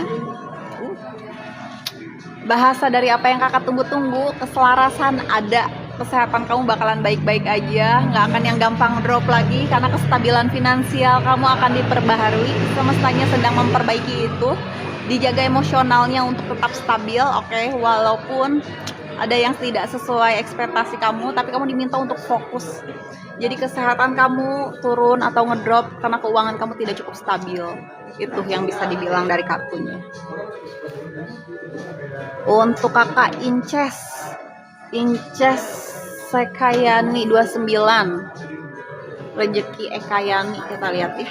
Bahasa dari apa yang kakak tunggu-tunggu, keselarasan ada. Kesehatan kamu bakalan baik-baik aja, nggak akan yang gampang drop lagi karena kestabilan finansial kamu akan diperbaharui. Semestanya sedang memperbaiki itu, dijaga emosionalnya untuk tetap stabil, oke? Walaupun ada yang tidak sesuai ekspektasi kamu, tapi kamu diminta untuk fokus. Jadi kesehatan kamu turun atau ngedrop karena keuangan kamu tidak cukup stabil. Itu yang bisa dibilang dari kartunya. Untuk kakak Inces Sekayani 29, rezeki Ekayani, kita lihat ya.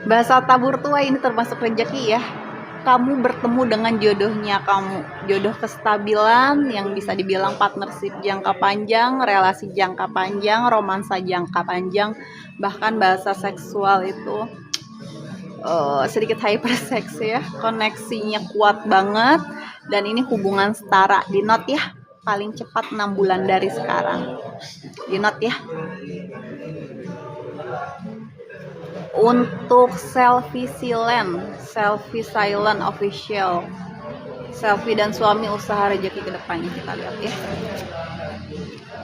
Bahasa tabur tua ini termasuk rezeki ya. Kamu bertemu dengan jodohnya kamu, jodoh kestabilan yang bisa dibilang partnership jangka panjang, relasi jangka panjang, romansa jangka panjang, bahkan bahasa seksual itu sedikit hyperseks ya, koneksinya kuat banget. Dan ini hubungan setara, di note ya, paling cepat 6 bulan dari sekarang, di note ya. Untuk Selfie Silent Official, Selfie dan suami usaha rezeki kedepannya, kita lihat ya.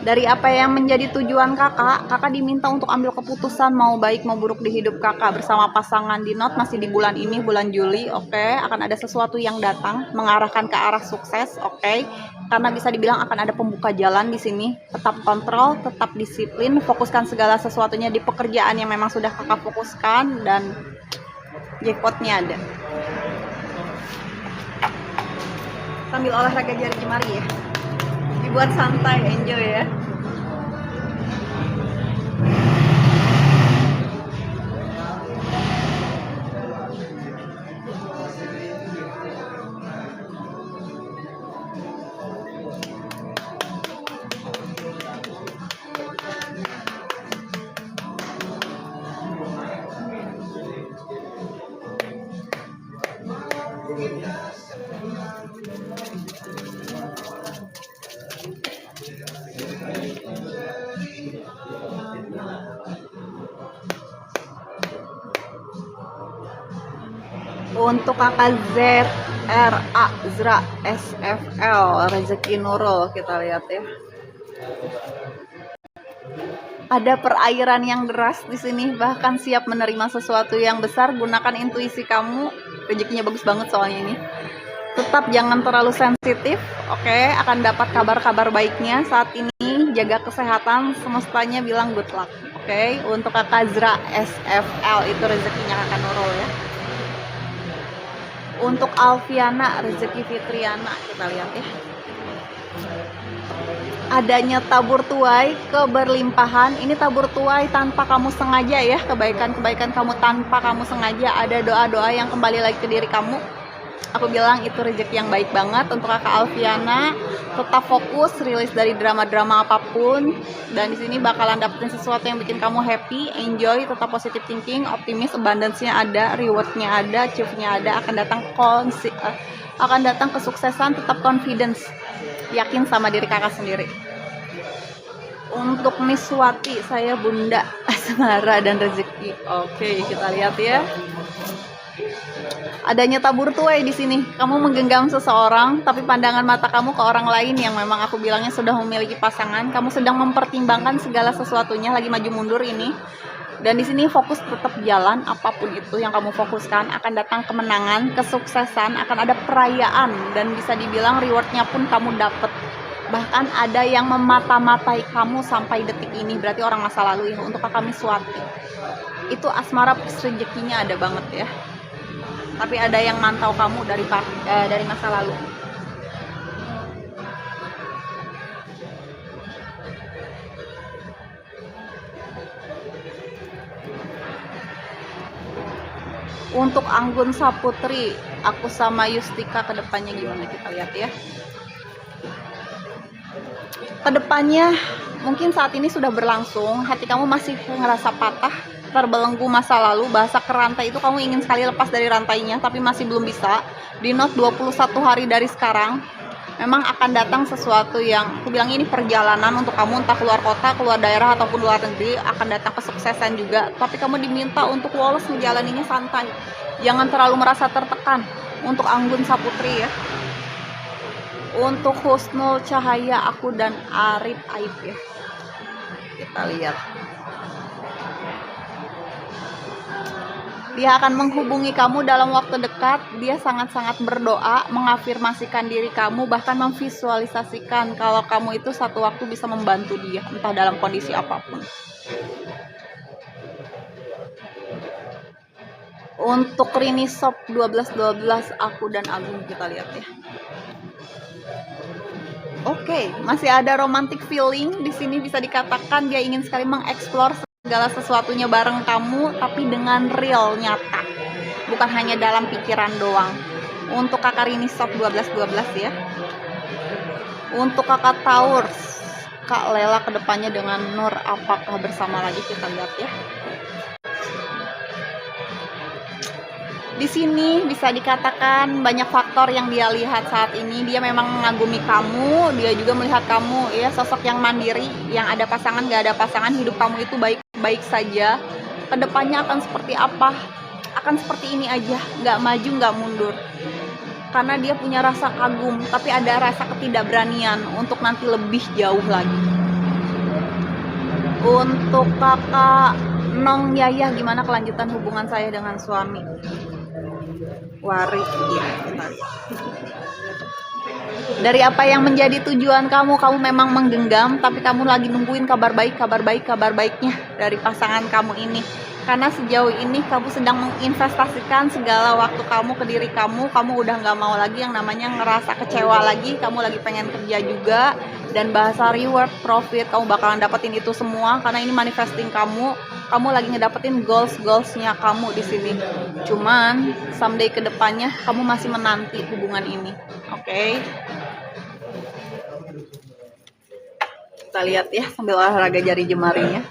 Dari apa yang menjadi tujuan kakak diminta untuk ambil keputusan mau baik mau buruk di hidup kakak bersama pasangan. Di note masih di bulan ini, bulan Juli, oke. Akan ada sesuatu yang datang mengarahkan ke arah sukses, oke. Karena bisa dibilang akan ada pembuka jalan di sini. Tetap kontrol, tetap disiplin, fokuskan segala sesuatunya di pekerjaan yang memang sudah kakak fokuskan, dan jackpotnya ada. Sambil olahraga jari jemari ya, dibuat santai, enjoy ya. Untuk kakak ZRA Zra SFL Rezeki Nurul, kita lihat ya. Ada perairan yang deras di sini, bahkan siap menerima sesuatu yang besar. Gunakan intuisi kamu, rezekinya bagus banget soalnya ini. Tetap jangan terlalu sensitif, oke? Akan dapat kabar-kabar baiknya saat ini. Jaga kesehatan, semestanya bilang good luck, oke? Untuk kakak Zra SFL itu rezekinya kakak Nurul ya. Untuk Alfiana rezeki Fitriana, kita lihat ya. Adanya tabur tuai keberlimpahan. Ini tabur tuai tanpa kamu sengaja ya, kebaikan-kebaikan kamu tanpa kamu sengaja. Ada doa-doa yang kembali lagi ke diri kamu. Aku bilang itu rezeki yang baik banget. Untuk kakak Alfiana, tetap fokus, rilis dari drama-drama apapun, dan di sini bakalan dapetin sesuatu yang bikin kamu happy, enjoy, tetap positive thinking, optimis, abundance-nya ada, reward-nya ada, achieve-nya ada, akan datang kesuksesan, tetap confidence, yakin sama diri kakak sendiri. Untuk Miss Wati, saya Bunda Asmara dan rezeki. Oke, kita lihat ya. Adanya tabur tuai di sini. Kamu menggenggam seseorang, tapi pandangan mata kamu ke orang lain yang memang aku bilangnya sudah memiliki pasangan. Kamu sedang mempertimbangkan segala sesuatunya, lagi maju mundur ini. Dan di sini fokus tetap jalan, apapun itu yang kamu fokuskan akan datang kemenangan, kesuksesan, akan ada perayaan, dan bisa dibilang rewardnya pun kamu dapat. Bahkan ada yang memata-matai kamu sampai detik ini, berarti orang masa lalu ya. Untuk kakak Miss Wati, itu asmara rezekinya ada banget ya. Tapi ada yang mantau kamu dari masa lalu. Untuk Anggun Saputri, aku sama Yustika kedepannya gimana, kita lihat ya. Kedepannya mungkin saat ini sudah berlangsung, hati kamu masih ngerasa patah, terbelenggu masa lalu, bahasa ke rantai itu kamu ingin sekali lepas dari rantainya, tapi masih belum bisa. Di note 21 hari dari sekarang, memang akan datang sesuatu yang aku bilang ini perjalanan untuk kamu, entah keluar kota, keluar daerah, ataupun luar negeri. Akan datang kesuksesan juga, tapi kamu diminta untuk woles, menjalaninya santai, jangan terlalu merasa tertekan. Untuk Anggun Saputri ya. Untuk Husnul Cahaya, aku dan Arif Aib ya, kita lihat. Dia akan menghubungi kamu dalam waktu dekat. Dia sangat-sangat berdoa, mengafirmasikan diri kamu, bahkan memvisualisasikan kalau kamu itu satu waktu bisa membantu dia, entah dalam kondisi apapun. Untuk Rini Shop 1212, aku dan Agung, kita lihat ya. Oke, masih ada romantic feeling di sini, bisa dikatakan dia ingin sekali mengeksplor segala sesuatunya bareng kamu, tapi dengan real, nyata, bukan hanya dalam pikiran doang. Untuk kakak Rini Shop 1212 ya. Untuk kakak Taurs, Kak Lela kedepannya dengan Nur, apakah bersama lagi, kita lihat ya. Di sini bisa dikatakan banyak faktor yang dia lihat saat ini. Dia memang mengagumi kamu, dia juga melihat kamu ya, sosok yang mandiri, yang ada pasangan gak ada pasangan, hidup kamu itu baik-baik saja. Kedepannya akan seperti apa? Akan seperti ini aja, gak maju gak mundur. Karena dia punya rasa kagum, tapi ada rasa ketidakberanian untuk nanti lebih jauh lagi. Untuk kakak Nong Yayah, gimana kelanjutan hubungan saya dengan suami? Waris ya. Dari apa yang menjadi tujuan kamu memang menggenggam, tapi kamu lagi nungguin kabar baiknya dari pasangan kamu ini. Karena sejauh ini kamu sedang menginvestasikan segala waktu kamu ke diri kamu udah nggak mau lagi yang namanya ngerasa kecewa lagi, kamu lagi pengen kerja juga, dan bahasa reward, profit, kamu bakalan dapetin itu semua, karena ini manifesting kamu lagi ngedapetin goals-goalsnya kamu di sini. Cuman someday kedepannya kamu masih menanti hubungan ini, oke? Kita lihat ya sambil olahraga jari jemarinya.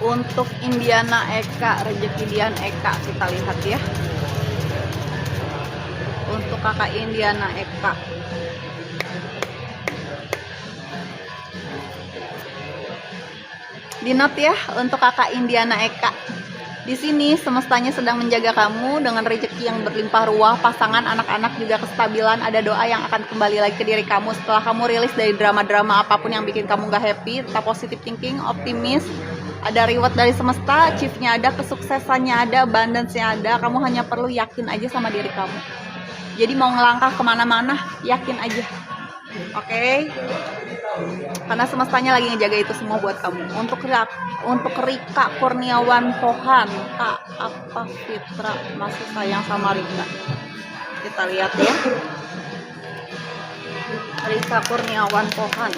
Untuk Indiana Eka, rezeki Dian Eka, kita lihat ya. Untuk kakak Indiana Eka, di note ya untuk kakak Indiana Eka. Di sini semestanya sedang menjaga kamu dengan rezeki yang berlimpah ruah, pasangan, anak-anak juga kestabilan. Ada doa yang akan kembali lagi ke diri kamu setelah kamu rilis dari drama-drama apapun yang bikin kamu gak happy. Tetap positive thinking, optimis. Ada reward dari semesta, achieve-nya ada, kesuksesannya ada, abundance-nya ada. Kamu hanya perlu yakin aja sama diri kamu. Jadi mau ngelangkah kemana-mana, yakin aja. Oke? Karena semestanya lagi ngejaga itu semua buat kamu. Untuk Rika Kurniawan Pohan, Kak apa Fitra masih sayang sama Rika? Kita lihat ya. Rika Kurniawan Pohan.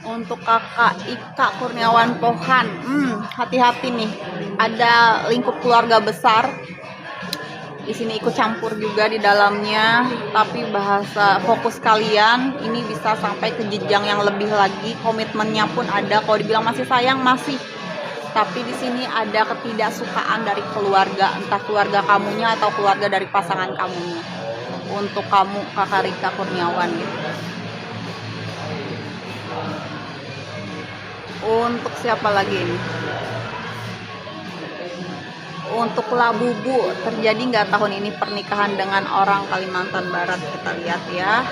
Untuk kakak Ika Kurniawan Pohan, hati-hati nih, ada lingkup keluarga besar di sini ikut campur juga di dalamnya. Tapi bahasa fokus kalian ini bisa sampai ke jenjang yang lebih lagi. Komitmennya pun ada. Kalau dibilang masih sayang, masih. Tapi di sini ada ketidaksukaan dari keluarga, entah keluarga kamunya atau keluarga dari pasangan kamunya. Untuk kamu kakak Rika Kurniawan gitu. Untuk siapa lagi ini? Untuk Labubu, terjadi nggak tahun ini pernikahan dengan orang Kalimantan Barat? Kita lihat ya.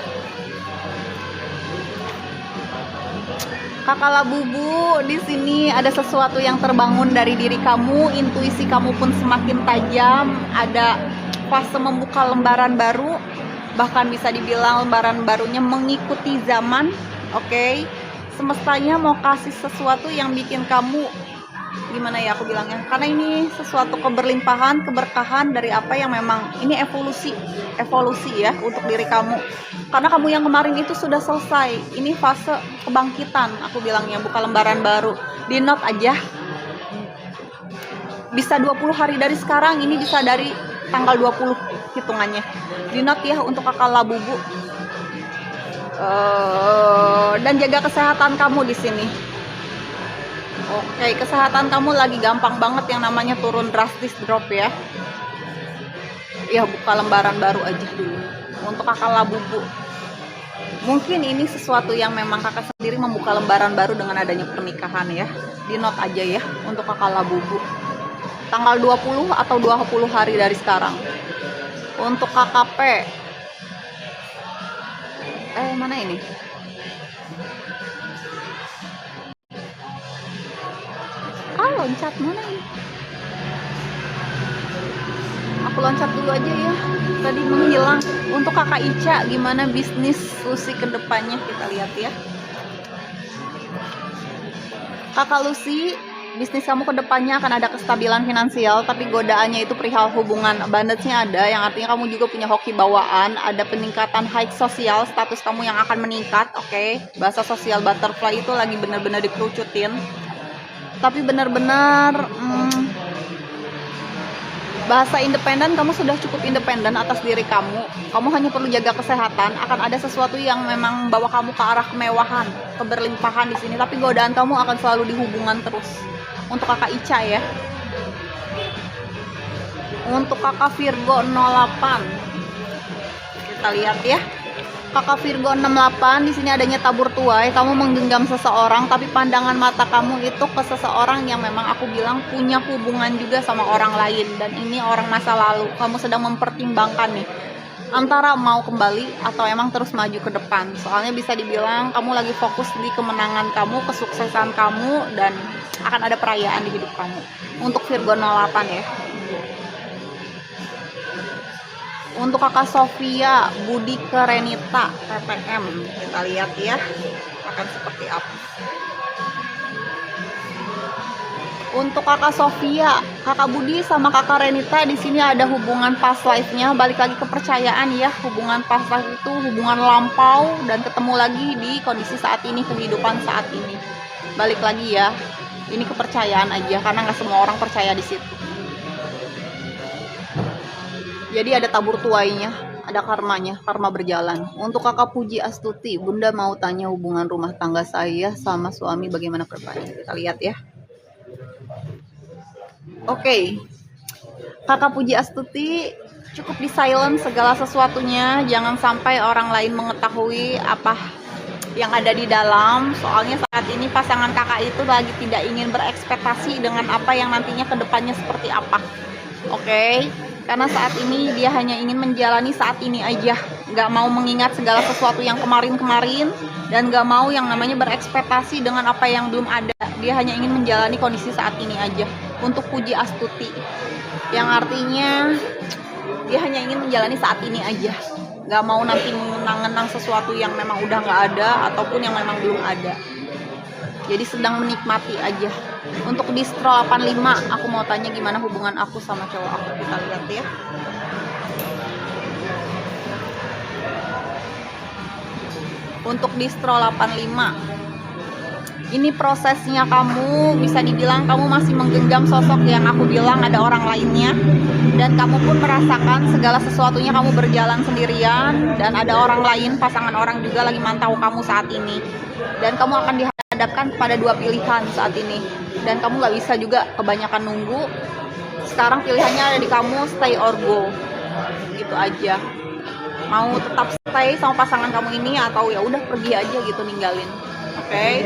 Kakak Labubu, di sini ada sesuatu yang terbangun dari diri kamu, intuisi kamu pun semakin tajam. Ada fase membuka lembaran baru, bahkan bisa dibilang lembaran barunya mengikuti zaman. Oke? Semestanya mau kasih sesuatu yang bikin kamu, gimana ya aku bilangnya, karena ini sesuatu keberlimpahan, keberkahan dari apa yang memang ini evolusi ya untuk diri kamu. Karena kamu yang kemarin itu sudah selesai, ini fase kebangkitan aku bilangnya, buka lembaran baru. Di note aja, bisa 20 hari dari sekarang, ini bisa dari tanggal 20 hitungannya. Di note ya untuk kakak Labubu. Dan jaga kesehatan kamu di sini. Oke, kesehatan kamu lagi gampang banget yang namanya turun drastis, drop ya. Ya, buka lembaran baru aja dulu. Untuk kakak Labubu, mungkin ini sesuatu yang memang kakak sendiri membuka lembaran baru dengan adanya pernikahan ya. Di note aja ya untuk kakak Labubu. Tanggal 20 atau 20 hari dari sekarang. Untuk KKP, mana ini? Loncat mana ini? Aku loncat dulu aja ya. Tadi menghilang. Untuk kakak Ica, gimana bisnis Lucy ke depannya? Kita lihat ya. Kakak Lucy, bisnis kamu ke depannya akan ada kestabilan finansial, tapi godaannya itu perihal hubungan. Abundance-nya ada, yang artinya kamu juga punya hoki bawaan, ada peningkatan high sosial, status kamu yang akan meningkat, oke? Bahasa sosial butterfly itu lagi benar-benar dikerucutin. Tapi benar-benar bahasa independen, kamu sudah cukup independen atas diri kamu. Kamu hanya perlu jaga kesehatan. Akan ada sesuatu yang memang bawa kamu ke arah kemewahan, keberlimpahan di sini. Tapi godaan kamu akan selalu di hubungan terus. Untuk kakak Ica ya. Untuk kakak Virgo 08, kita lihat ya. Kakak Virgo 68, di sini adanya tabur tuai. Kamu menggenggam seseorang, tapi pandangan mata kamu itu ke seseorang yang memang aku bilang punya hubungan juga sama orang lain. Dan ini orang masa lalu. Kamu sedang mempertimbangkan nih, antara mau kembali atau emang terus maju ke depan. Soalnya bisa dibilang kamu lagi fokus di kemenangan kamu, kesuksesan kamu, dan akan ada perayaan di hidup kamu. Untuk Virgo 08 ya. Untuk kakak Sofia Budi Kerenita PPM, kita lihat ya akan seperti apa. Untuk kakak Sofia, kakak Budi sama kakak Renita di sini ada hubungan past life-nya. Balik lagi kepercayaan ya, hubungan past life itu hubungan lampau dan ketemu lagi di kondisi saat ini, kehidupan saat ini. Balik lagi ya, ini kepercayaan aja karena nggak semua orang percaya di situ. Jadi ada tabur tuainya, ada karmanya, karma berjalan. Untuk kakak Puji Astuti, Bunda mau tanya hubungan rumah tangga saya sama suami bagaimana ke depannya. Kita lihat ya. Oke, kakak Puji Astuti, cukup di silent segala sesuatunya. Jangan sampai orang lain mengetahui apa yang ada di dalam. Soalnya saat ini pasangan kakak itu lagi tidak ingin berekspektasi dengan apa yang nantinya kedepannya seperti apa. Oke, karena saat ini dia hanya ingin menjalani saat ini aja. Gak mau mengingat segala sesuatu yang kemarin-kemarin. Dan gak mau yang namanya berekspektasi dengan apa yang belum ada. Dia hanya ingin menjalani kondisi saat ini aja. Untuk Puji Astuti, yang artinya dia hanya ingin menjalani saat ini aja, gak mau nanti mengenang-enang sesuatu yang memang udah gak ada ataupun yang memang belum ada. Jadi sedang menikmati aja. Untuk distro 85, aku mau tanya gimana hubungan aku sama cowok aku. Kita lihat ya. Untuk distro 85, ini prosesnya kamu bisa dibilang kamu masih menggenggam sosok yang aku bilang ada orang lainnya, dan kamu pun merasakan segala sesuatunya kamu berjalan sendirian dan ada orang lain, pasangan orang juga lagi mantau kamu saat ini, dan kamu akan dihadapkan pada dua pilihan saat ini, dan kamu gak bisa juga kebanyakan nunggu. Sekarang pilihannya ada di kamu, stay or go, gitu aja. Mau tetap stay sama pasangan kamu ini atau ya udah pergi aja gitu, ninggalin. Oke.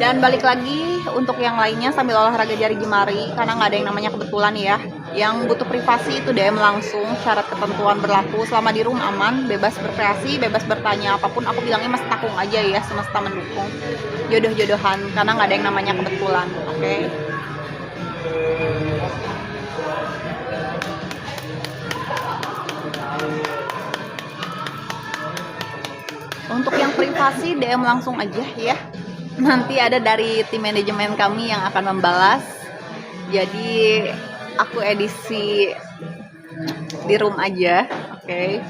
Dan balik lagi untuk yang lainnya sambil olahraga jari jemari, karena nggak ada yang namanya kebetulan ya. Yang butuh privasi itu DM langsung, syarat ketentuan berlaku. Selama di rumah aman, bebas berkreasi, bebas bertanya apapun. Aku bilangnya mas takung aja ya, semesta mendukung. Jodoh-jodohan, karena nggak ada yang namanya kebetulan. Oke. Untuk yang privasi DM langsung aja ya. Nanti ada dari tim manajemen kami yang akan membalas. Jadi aku edisi di room aja, oke.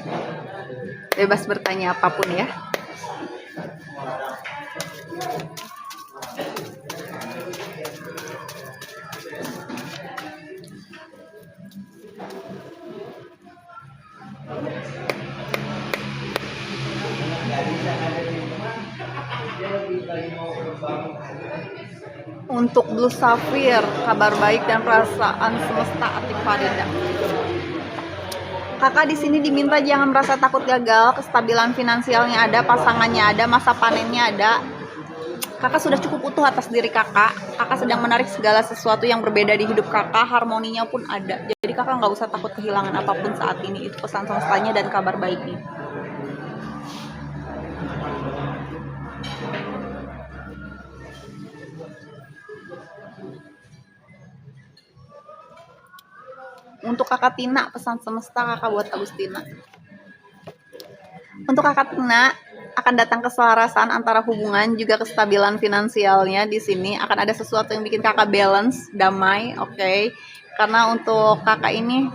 Bebas bertanya apapun ya. Untuk Blue Sapphire, kabar baik dan perasaan semesta Atik Farida. Kakak di sini diminta jangan merasa takut gagal, kestabilan finansialnya ada, pasangannya ada, masa panennya ada. Kakak sudah cukup utuh atas diri kakak. Kakak sedang menarik segala sesuatu yang berbeda di hidup kakak, harmoninya pun ada. Jadi kakak nggak usah takut kehilangan apapun saat ini. Itu pesan semestanya dan kabar baiknya. Untuk kakak Tina, pesan semesta kakak buat Agustina. Untuk kakak Tina, akan datang keselarasan antara hubungan juga kestabilan finansialnya di sini. Akan ada sesuatu yang bikin kakak balance, damai, oke. Karena untuk kakak ini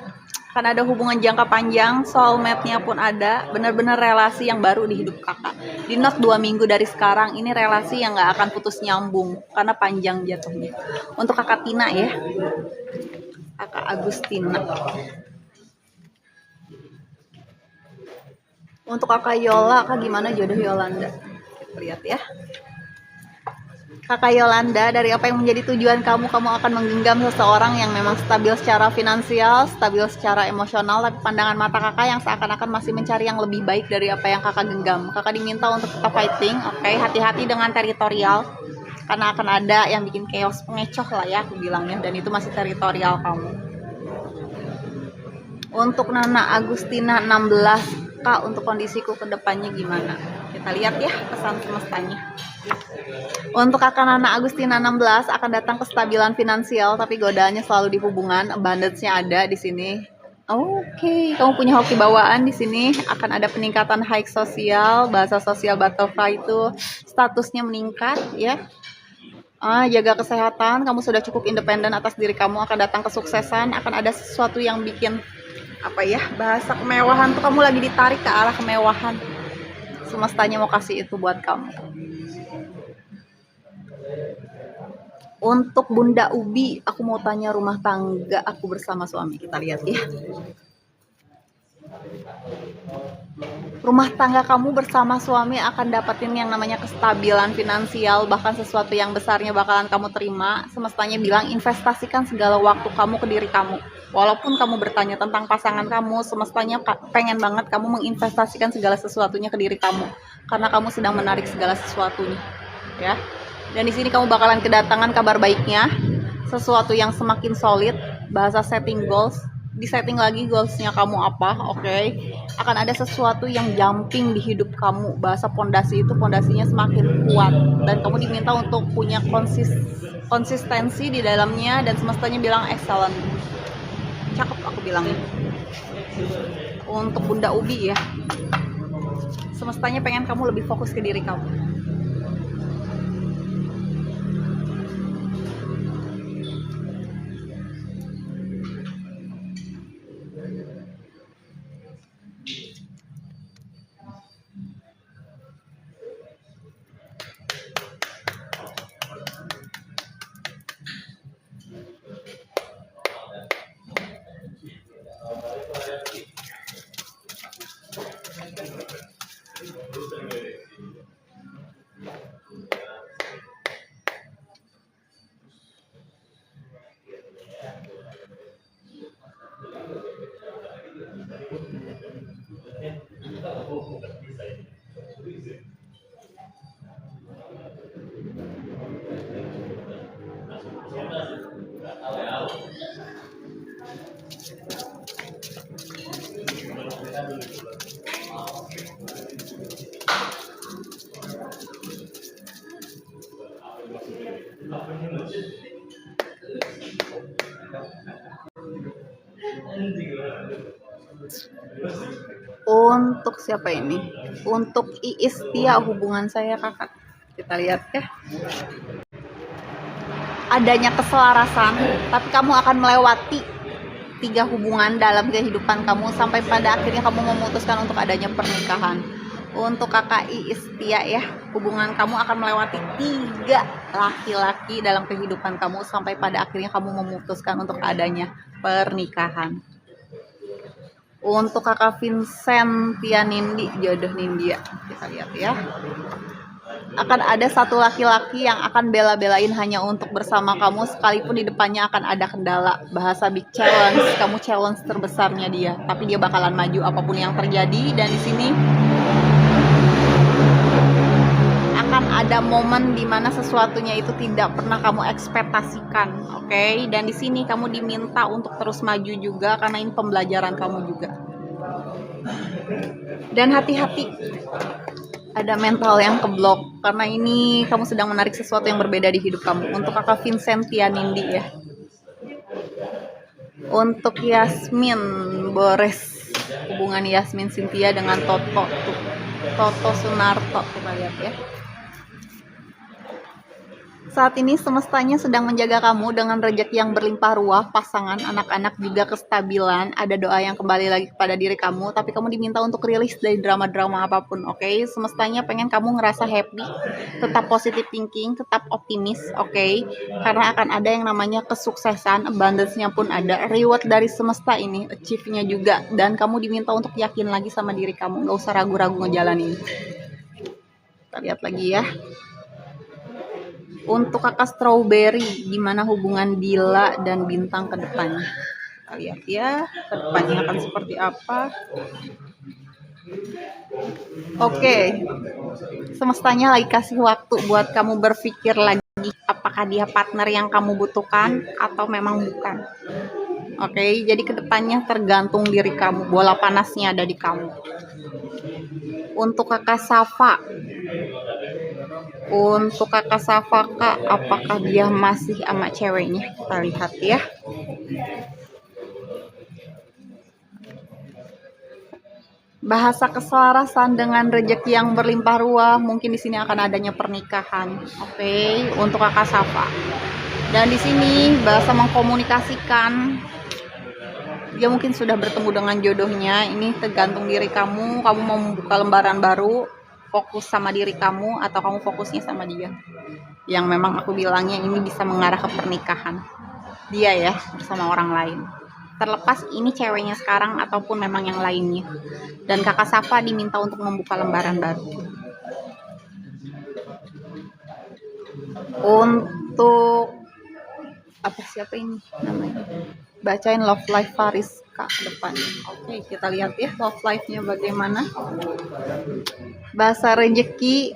akan ada hubungan jangka panjang, soulmate-nya pun ada, benar-benar relasi yang baru di hidup kakak. Di not 2 minggu dari sekarang, ini relasi yang gak akan putus nyambung, karena panjang jatuhnya. Untuk kakak Tina ya, kakak Agustina. Untuk kakak Yola, kak gimana jodoh Yolanda? Kita lihat ya. Kakak Yolanda, dari apa yang menjadi tujuan kamu akan menggenggam seseorang yang memang stabil secara finansial, stabil secara emosional, tapi pandangan mata kakak yang seakan-akan masih mencari yang lebih baik dari apa yang kakak genggam. Kakak diminta untuk tetap fighting, oke. Hati-hati dengan teritorial, karena akan ada yang bikin chaos, pengecoh lah ya aku bilangnya, dan itu masih teritorial kamu. Untuk Nana Agustina 16, Kak, untuk kondisiku ke depannya gimana? Kita lihat ya pesan semestanya. Untuk kakak Nana Agustina 16, akan datang kestabilan finansial, tapi godaannya selalu di hubungan, abundance-nya ada di sini. Oke, kamu punya hoki bawaan di sini. Akan ada peningkatan high sosial, bahasa sosial butterfly itu statusnya meningkat ya. Jaga kesehatan, kamu sudah cukup independen atas diri kamu, akan datang kesuksesan, akan ada sesuatu yang bikin apa ya, bahasa kemewahan tuh kamu lagi ditarik ke arah kemewahan. Semestanya mau kasih itu buat kamu. Untuk Bunda Ubi, aku mau tanya rumah tangga aku bersama suami. Kita lihat ya. Rumah tangga kamu bersama suami akan dapetin yang namanya kestabilan finansial, bahkan sesuatu yang besarnya bakalan kamu terima. Semestanya bilang investasikan segala waktu kamu ke diri kamu. Walaupun kamu bertanya tentang pasangan kamu, semestanya pengen banget kamu menginvestasikan segala sesuatunya ke diri kamu, karena kamu sedang menarik segala sesuatunya, ya. Dan di sini kamu bakalan kedatangan kabar baiknya, sesuatu yang semakin solid, bahasa setting goals, disetting lagi goalsnya kamu apa, oke. Akan ada sesuatu yang jumping di hidup kamu, bahasa pondasi itu pondasinya semakin kuat, dan kamu diminta untuk punya konsistensi di dalamnya, dan semestanya bilang excellent. Cakep aku bilangnya. Untuk Bunda Ubi ya, semestanya pengen kamu lebih fokus ke diri kamu. Untuk siapa ini? Untuk Iis Tia, hubungan saya kakak. Kita lihat ya. Adanya keselarasan, tapi kamu akan melewati 3 hubungan dalam kehidupan kamu sampai pada akhirnya kamu memutuskan untuk adanya pernikahan. Untuk kakak Iis Tia ya, hubungan kamu akan melewati 3 laki-laki dalam kehidupan kamu sampai pada akhirnya kamu memutuskan untuk adanya pernikahan. Untuk kakak Vincent Tia Nindi, jodoh Nindia, kita lihat ya. Akan ada satu laki-laki yang akan bela-belain hanya untuk bersama kamu, sekalipun di depannya akan ada kendala, bahasa big challenge, kamu challenge terbesarnya dia, tapi dia bakalan maju apapun yang terjadi. Dan di sini akan ada momen dimana sesuatunya itu tidak pernah kamu ekspektasikan, oke? Dan di sini kamu diminta untuk terus maju juga, karena ini pembelajaran kamu juga. Dan hati-hati, ada mental yang keblok, karena ini kamu sedang menarik sesuatu yang berbeda di hidup kamu. Untuk kakak Vincent Tia Nindi ya. Untuk Yasmin Bores, hubungan Yasmin Cynthia dengan Toto Sunarto, kita lihat ya. Saat ini semestanya sedang menjaga kamu dengan rezeki yang berlimpah ruah, pasangan, anak-anak, juga kestabilan. Ada doa yang kembali lagi kepada diri kamu, tapi kamu diminta untuk rilis dari drama-drama apapun, oke? Semestanya pengen kamu ngerasa happy, tetap positive thinking, tetap optimis, oke? Karena akan ada yang namanya kesuksesan, abundance-nya pun ada, reward dari semesta ini, achieve-nya juga, dan kamu diminta untuk yakin lagi sama diri kamu, nggak usah ragu-ragu ngejalanin. Kita lihat lagi ya. Untuk kakak Strawberry, gimana hubungan Dila dan Bintang ke depannya? Kita lihat ya, ke depannya akan seperti apa. Oke, semestanya lagi kasih waktu buat kamu berpikir lagi, apakah dia partner yang kamu butuhkan atau memang bukan. Oke, jadi ke depannya tergantung diri kamu, bola panasnya ada di kamu. Untuk kakak Safa, Kak, apakah dia masih sama ceweknya? Kita lihat ya. Bahasa keselarasan dengan rezeki yang berlimpah ruah, mungkin di sini akan adanya pernikahan. Oke, untuk Kakak Safa. Dan di sini bahasa mengkomunikasikan, dia mungkin sudah bertemu dengan jodohnya. Ini tergantung diri kamu mau membuka lembaran baru, fokus sama diri kamu, atau kamu fokusnya sama dia. Yang memang aku bilangnya ini bisa mengarah ke pernikahan. Dia ya, bersama orang lain. Terlepas ini ceweknya sekarang ataupun memang yang lainnya. Dan Kakak Safa diminta untuk membuka lembaran baru. Untuk siapa ini namanya? Bacain love life Fariska ke depan. Oke, kita lihat ya love life-nya bagaimana. Bahasa rezeki,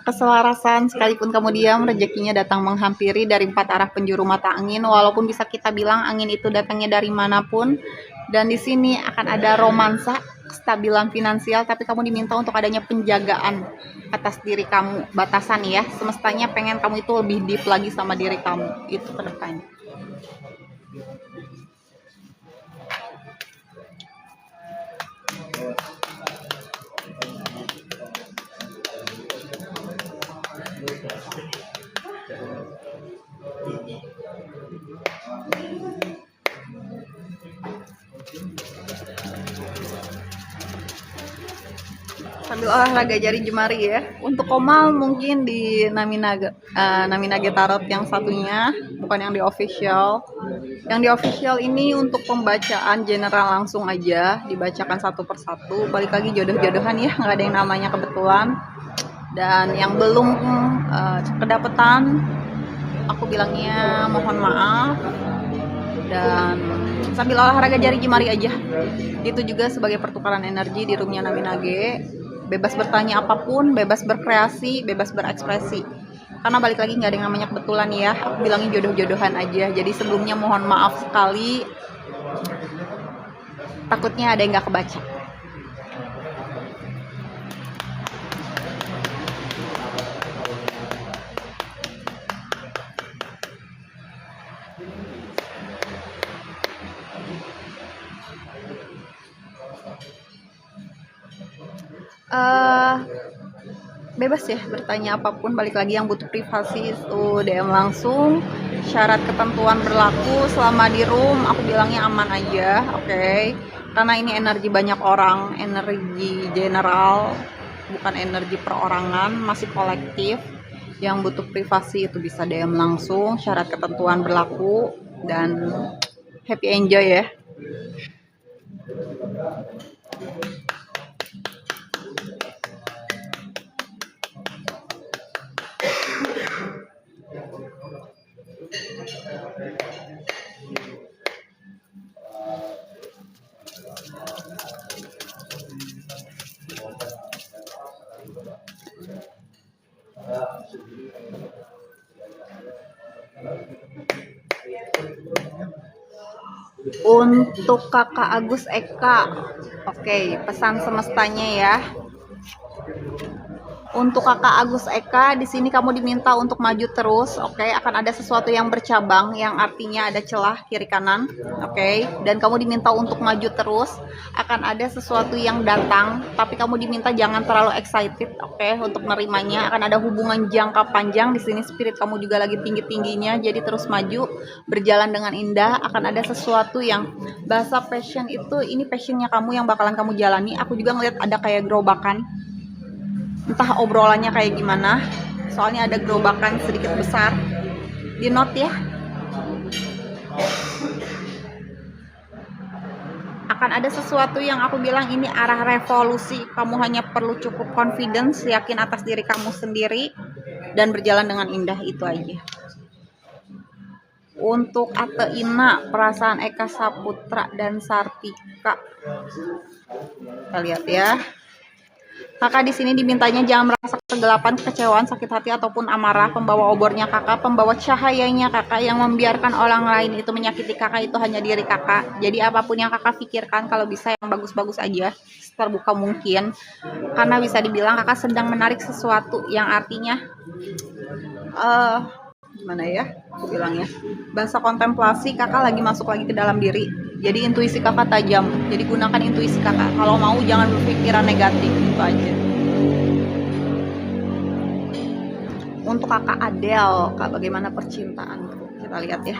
keselarasan, sekalipun kamu diam, rezekinya datang menghampiri dari 4 arah penjuru mata angin. Walaupun bisa kita bilang angin itu datangnya dari manapun. Dan di sini akan ada romansa, kestabilan finansial, tapi kamu diminta untuk adanya penjagaan atas diri kamu. Batasan ya, semestanya pengen kamu itu lebih deep lagi sama diri kamu. Itu ke depannya. Sambil olahraga jari jemari ya. Untuk Komal mungkin di Naminage Tarot yang satunya, bukan yang di official. Yang di official ini untuk pembacaan general langsung aja, dibacakan satu persatu. Balik lagi jodoh-jodohan ya, nggak ada yang namanya kebetulan. Dan yang belum kedapetan, aku bilangnya mohon maaf. Dan sambil olahraga jari jemari aja. Itu juga sebagai pertukaran energi di roomnya Naminage. Bebas bertanya apapun, bebas berkreasi, bebas berekspresi. Karena balik lagi nggak ada yang namanya kebetulan ya. Aku bilangin jodoh-jodohan aja. Jadi sebelumnya mohon maaf sekali. Takutnya ada yang nggak kebaca. Bebas ya bertanya apapun, balik lagi yang butuh privasi itu DM langsung. Syarat ketentuan berlaku selama di room, aku bilangnya aman aja, oke? Karena ini energi banyak orang, energi general, bukan energi perorangan, masih kolektif. Yang butuh privasi itu bisa DM langsung, syarat ketentuan berlaku, dan happy enjoy ya. Untuk Kakak Agus Eka, oke, pesan semestanya ya. Untuk Kakak Agus Eka, di sini kamu diminta untuk maju terus, oke? Akan ada sesuatu yang bercabang, yang artinya ada celah kiri kanan, oke? Dan kamu diminta untuk maju terus, akan ada sesuatu yang datang, tapi kamu diminta jangan terlalu excited, oke? Untuk menerimanya, akan ada hubungan jangka panjang. Di sini spirit kamu juga lagi tinggi-tingginya, jadi terus maju, berjalan dengan indah. Akan ada sesuatu yang bahasa passion itu, ini passionnya kamu yang bakalan kamu jalani. Aku juga ngeliat ada kayak gerobakan. Entah obrolannya kayak gimana, soalnya ada gerobakan sedikit besar. Di note ya. Akan ada sesuatu yang aku bilang ini arah revolusi. Kamu hanya perlu cukup confidence, yakin atas diri kamu sendiri, dan berjalan dengan indah, itu aja. Untuk Ateina, perasaan Eka Saputra dan Sartika, kita lihat ya. Kakak di sini dimintanya jangan merasa kegelapan, kekecewaan, sakit hati ataupun amarah. Pembawa obornya kakak, pembawa cahayanya kakak, yang membiarkan orang lain itu menyakiti kakak itu hanya diri kakak. Jadi apapun yang kakak pikirkan, kalau bisa yang bagus-bagus aja, terbuka mungkin. Karena bisa dibilang kakak sedang menarik sesuatu yang artinya gimana ya aku bilangnya, bahasa kontemplasi. Kakak lagi masuk lagi ke dalam diri, Jadi intuisi kakak tajam. Jadi gunakan intuisi kakak. Kalau mau jangan berpikiran negatif, itu aja. Untuk kakak Adele, kak bagaimana percintaan? Kita lihat ya.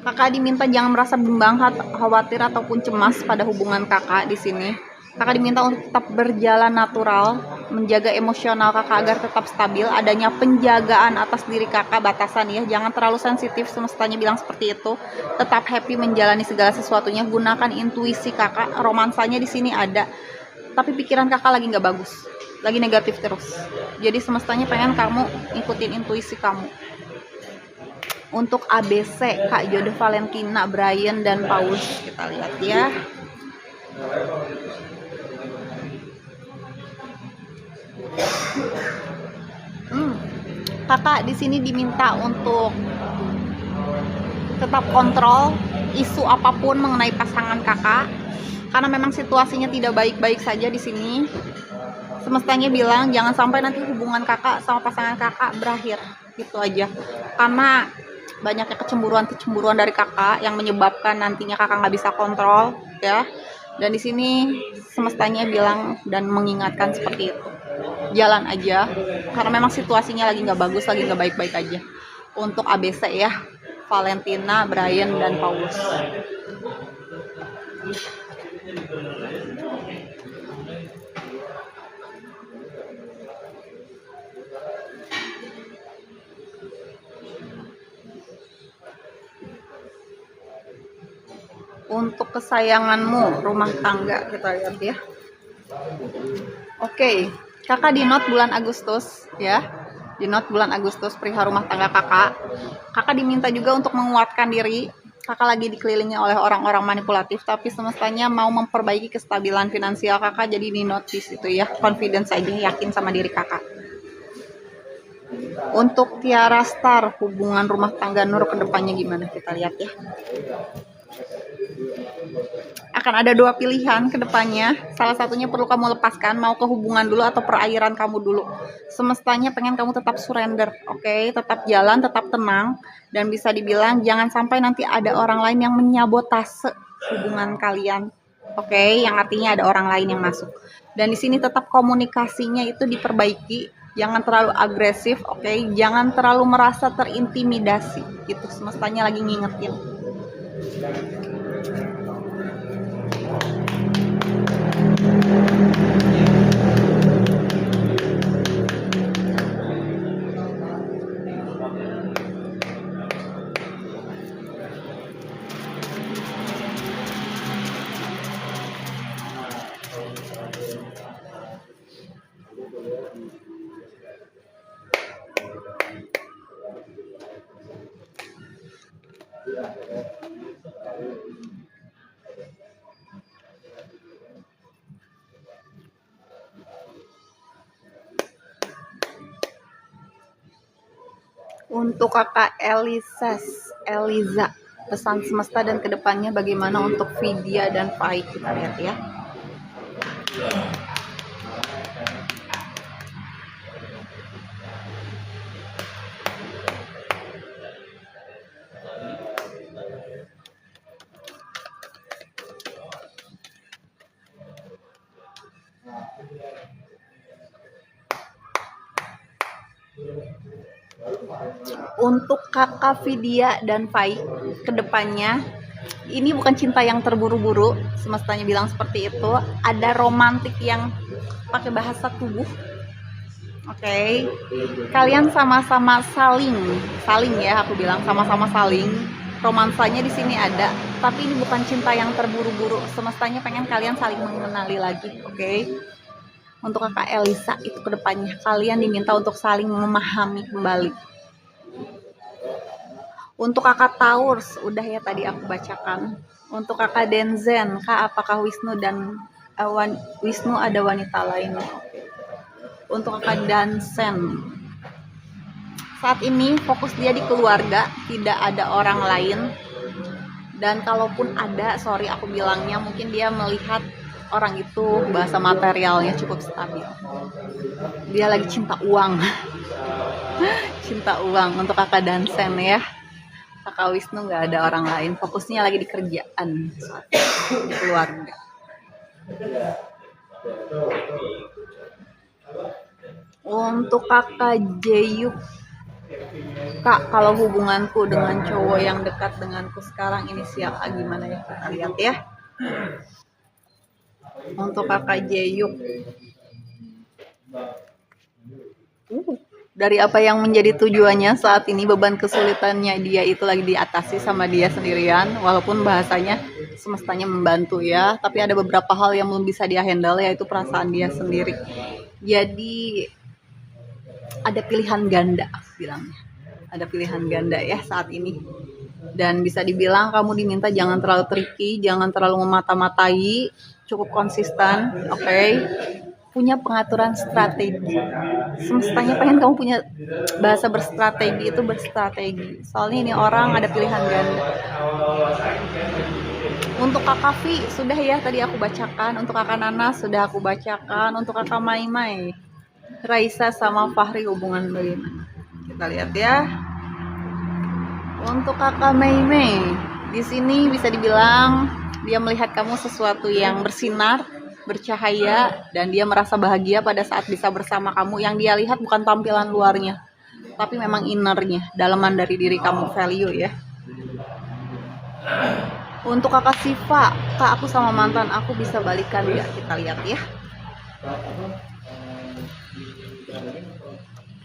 Kakak diminta jangan merasa bimbang, khawatir ataupun cemas pada hubungan kakak di sini. Kakak diminta untuk tetap berjalan natural, menjaga emosional kakak agar tetap stabil. Adanya penjagaan atas diri kakak, batasan ya. Jangan terlalu sensitif, semestanya bilang seperti itu. Tetap happy menjalani segala sesuatunya. Gunakan intuisi kakak. Romansanya di sini ada, tapi pikiran kakak lagi nggak bagus, lagi negatif terus. Jadi semestanya pengen kamu ikutin intuisi kamu. Untuk ABC, Kak Jode Valentina, Brian, dan Paulus. Kita lihat ya. Kakak di sini diminta untuk tetap kontrol isu apapun mengenai pasangan kakak, karena memang situasinya tidak baik-baik saja di sini. Semestanya bilang jangan sampai nanti hubungan kakak sama pasangan kakak berakhir, gitu aja. Karena banyaknya kecemburuan dari kakak yang menyebabkan nantinya kakak nggak bisa kontrol ya. Dan di sini semestanya bilang dan mengingatkan seperti itu. Jalan aja, karena memang situasinya lagi nggak bagus, lagi nggak baik-baik aja. Untuk ABC ya, Valentina, Brian, dan Paulus. Untuk kesayanganmu, rumah tangga, kita lihat ya. Oke, kakak di note bulan Agustus ya. Di note bulan Agustus perihal rumah tangga kakak. Kakak diminta juga untuk menguatkan diri. Kakak lagi dikelilingi oleh orang-orang manipulatif, tapi semestanya mau memperbaiki kestabilan finansial kakak. Jadi di notice itu ya, confidence aja, yakin sama diri kakak. Untuk Tiara Star, hubungan rumah tangga Nur kedepannya gimana? Kita lihat ya. Akan ada dua pilihan ke depannya. Salah satunya perlu kamu lepaskan, mau ke hubungan dulu atau perairan kamu dulu. Semestanya pengen kamu tetap surrender, oke? Tetap jalan, tetap tenang, dan bisa dibilang jangan sampai nanti ada orang lain yang menyabotase hubungan kalian, oke? Yang artinya ada orang lain yang masuk. Dan di sini tetap komunikasinya itu diperbaiki, jangan terlalu agresif, oke? Jangan terlalu merasa terintimidasi, gitu. Semestanya lagi ngingetin. Untuk kakak Eliza, pesan semesta dan kedepannya bagaimana untuk Vidya dan Faik, kita lihat ya. Untuk kakak Vidya dan Faik kedepannya, ini bukan cinta yang terburu-buru, semestanya bilang seperti itu. Ada romantik yang pakai bahasa tubuh, oke? Kalian sama-sama saling ya, aku bilang sama-sama saling. Romansanya di sini ada, tapi ini bukan cinta yang terburu-buru. Semestanya pengen kalian saling mengenali lagi, oke? Untuk kakak Elisa itu kedepannya kalian diminta untuk saling memahami kembali. Untuk kakak Taurus, udah ya tadi aku bacakan. Untuk kakak Denzen, kak apakah Wisnu ada wanita lain? Untuk kakak Dansen, saat ini fokus dia di keluarga, tidak ada orang lain. Dan kalaupun ada, sorry aku bilangnya, mungkin dia melihat orang itu bahasa materialnya cukup stabil. Dia lagi cinta uang. Cinta uang untuk kakak Dansen ya. Kakak Wisnu nggak ada orang lain, fokusnya lagi di kerjaan, di keluarga. Untuk kakak Jeyuk, Kak, kalau hubunganku dengan cowok yang dekat denganku sekarang inisial A gimana ya? Kita lihat ya. Untuk kakak Jeyuk, dari apa yang menjadi tujuannya saat ini, beban kesulitannya dia itu lagi diatasi sama dia sendirian, walaupun bahasanya semestanya membantu ya, tapi ada beberapa hal yang belum bisa dia handle, yaitu perasaan dia sendiri. Jadi ada pilihan ganda, bilangnya ada pilihan ganda ya saat ini, dan bisa dibilang kamu diminta jangan terlalu tricky, jangan terlalu memata-matai, cukup konsisten, oke? Punya pengaturan strategi. Semestanya pengen kamu punya bahasa berstrategi, itu berstrategi. Soalnya ini orang ada pilihan ganda. Untuk kakak Vi sudah ya tadi aku bacakan, untuk kakak Nana sudah aku bacakan, untuk kakak Maimai, Raisa sama Fahri hubungan bagaimana? Kita lihat ya. Untuk kakak Maimai, di sini bisa dibilang dia melihat kamu sesuatu yang bersinar, bercahaya, dan dia merasa bahagia pada saat bisa bersama kamu. Yang dia lihat bukan tampilan luarnya, tapi memang innernya, dalaman dari diri kamu, value ya. Untuk kakak Siva, Kak aku sama mantan aku bisa balikan ya? Kita lihat ya.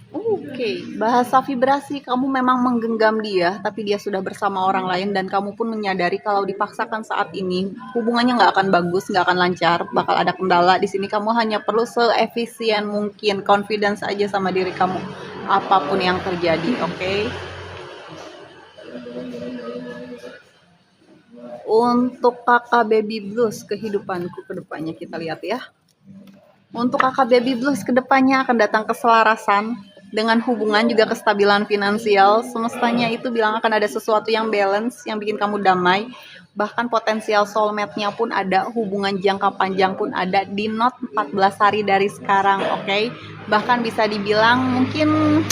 Oke, bahasa vibrasi kamu memang menggenggam dia, tapi dia sudah bersama orang lain, dan kamu pun menyadari kalau dipaksakan saat ini hubungannya nggak akan bagus, nggak akan lancar, bakal ada kendala. Di sini kamu hanya perlu seefisien mungkin, confidence aja sama diri kamu, apapun yang terjadi, oke? Untuk kakak Baby Blues, kehidupanku kedepannya kita lihat ya. Untuk kakak Baby Blues kedepannya akan datang keselarasan dengan hubungan, juga kestabilan finansial. Semestanya itu bilang akan ada sesuatu yang balance, yang bikin kamu damai. Bahkan potensial soulmate-nya pun ada, hubungan jangka panjang pun ada, di note 14 hari dari sekarang, oke? Bahkan bisa dibilang mungkin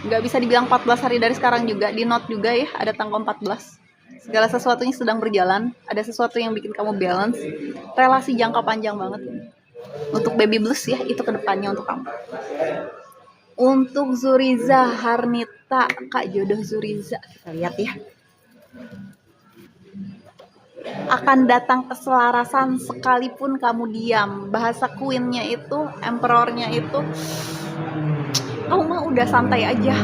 nggak bisa dibilang 14 hari dari sekarang juga, di note juga ya, ada tanggal 14. Segala sesuatunya sedang berjalan, ada sesuatu yang bikin kamu balance, relasi jangka panjang banget. Untuk Baby Blues ya, itu kedepannya untuk kamu. Untuk Zuriza Harnita, Kak jodoh Zuriza, kita lihat ya. Akan datang keselarasan sekalipun kamu diam. Bahasa queen-nya itu, emperor-nya itu, kamu mah udah santai aja.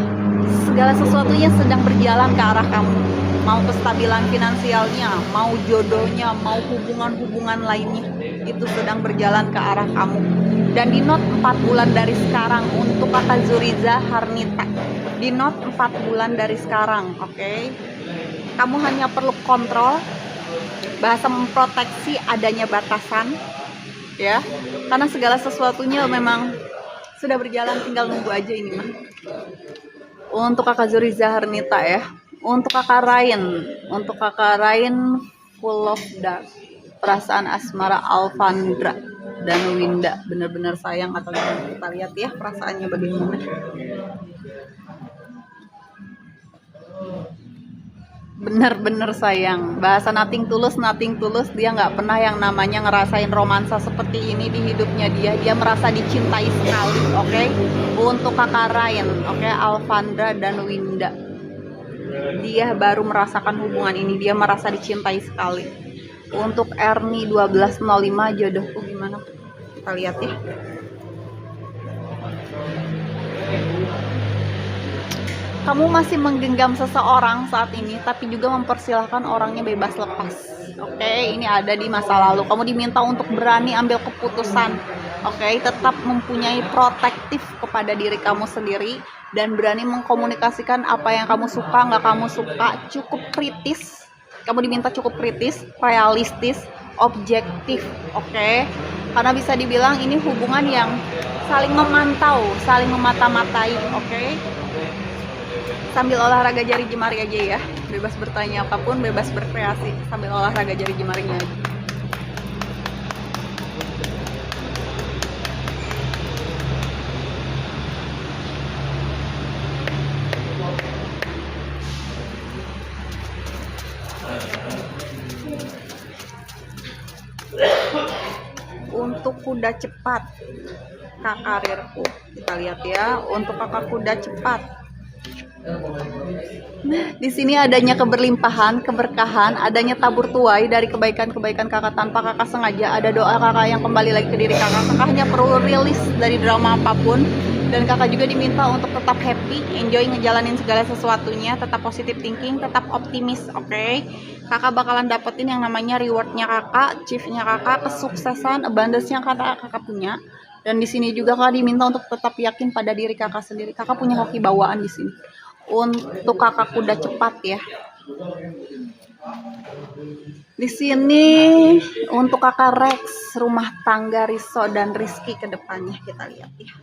Segala sesuatunya sedang berjalan ke arah kamu. Mau kestabilan finansialnya, mau jodohnya, mau hubungan-hubungan lainnya, itu sedang berjalan ke arah kamu. Dan di note 4 bulan dari sekarang untuk kakak Zuriza Harnita, di note 4 bulan dari sekarang, oke? Kamu hanya perlu kontrol, bahasa memproteksi adanya batasan ya, karena segala sesuatunya memang sudah berjalan, tinggal nunggu aja ini mah. Untuk kakak Zuriza Harnita ya. Untuk kakak Ryan, full of dark, perasaan asmara Alfandra dan Winda, benar-benar sayang atau gimana? Kita lihat ya perasaannya bagaimana. Benar-benar sayang, bahasa nothing tulus, dia nggak pernah yang namanya ngerasain romansa seperti ini di hidupnya dia merasa dicintai sekali, oke? Untuk kakak Ryan, oke, Alfandra dan Winda, dia baru merasakan hubungan ini, dia merasa dicintai sekali. Untuk Ernie 1205, jodohku gimana? Kita lihat ya. Kamu masih menggenggam seseorang saat ini, tapi juga mempersilahkan orangnya bebas lepas. Oke, ini ada di masa lalu. Kamu diminta untuk berani ambil keputusan. Oke, tetap mempunyai protektif kepada diri kamu sendiri dan berani mengkomunikasikan apa yang kamu suka, nggak kamu suka. Cukup kritis. Kamu diminta cukup kritis, realistis, objektif. Oke, karena bisa dibilang ini hubungan yang saling memantau, saling memata-matai. Oke. Sambil olahraga jari jemari aja ya, bebas bertanya apapun, bebas berkreasi sambil olahraga jari jemarinya aja. kuda cepat, kak karirku. Kita lihat ya, untuk kakak kuda cepat. Di sini adanya keberlimpahan, keberkahan, adanya tabur tuai dari kebaikan-kebaikan kakak tanpa kakak sengaja. Ada doa kakak yang kembali lagi ke diri kakak. Kakak hanya perlu rilis dari drama apapun. Dan kakak juga diminta untuk tetap happy, enjoy ngejalanin segala sesuatunya, tetap positive thinking, tetap optimis, oke? Kakak bakalan dapetin yang namanya rewardnya kakak, achieve-nya kakak, kesuksesan, abundance-nya kakak punya. Dan di sini juga kakak diminta untuk tetap yakin pada diri kakak sendiri. Kakak punya hoki bawaan di sini. Untuk kakak kuda cepat ya. Di sini untuk kakak Rex, rumah tangga Riso dan Rizky ke depannya, kita lihat ya.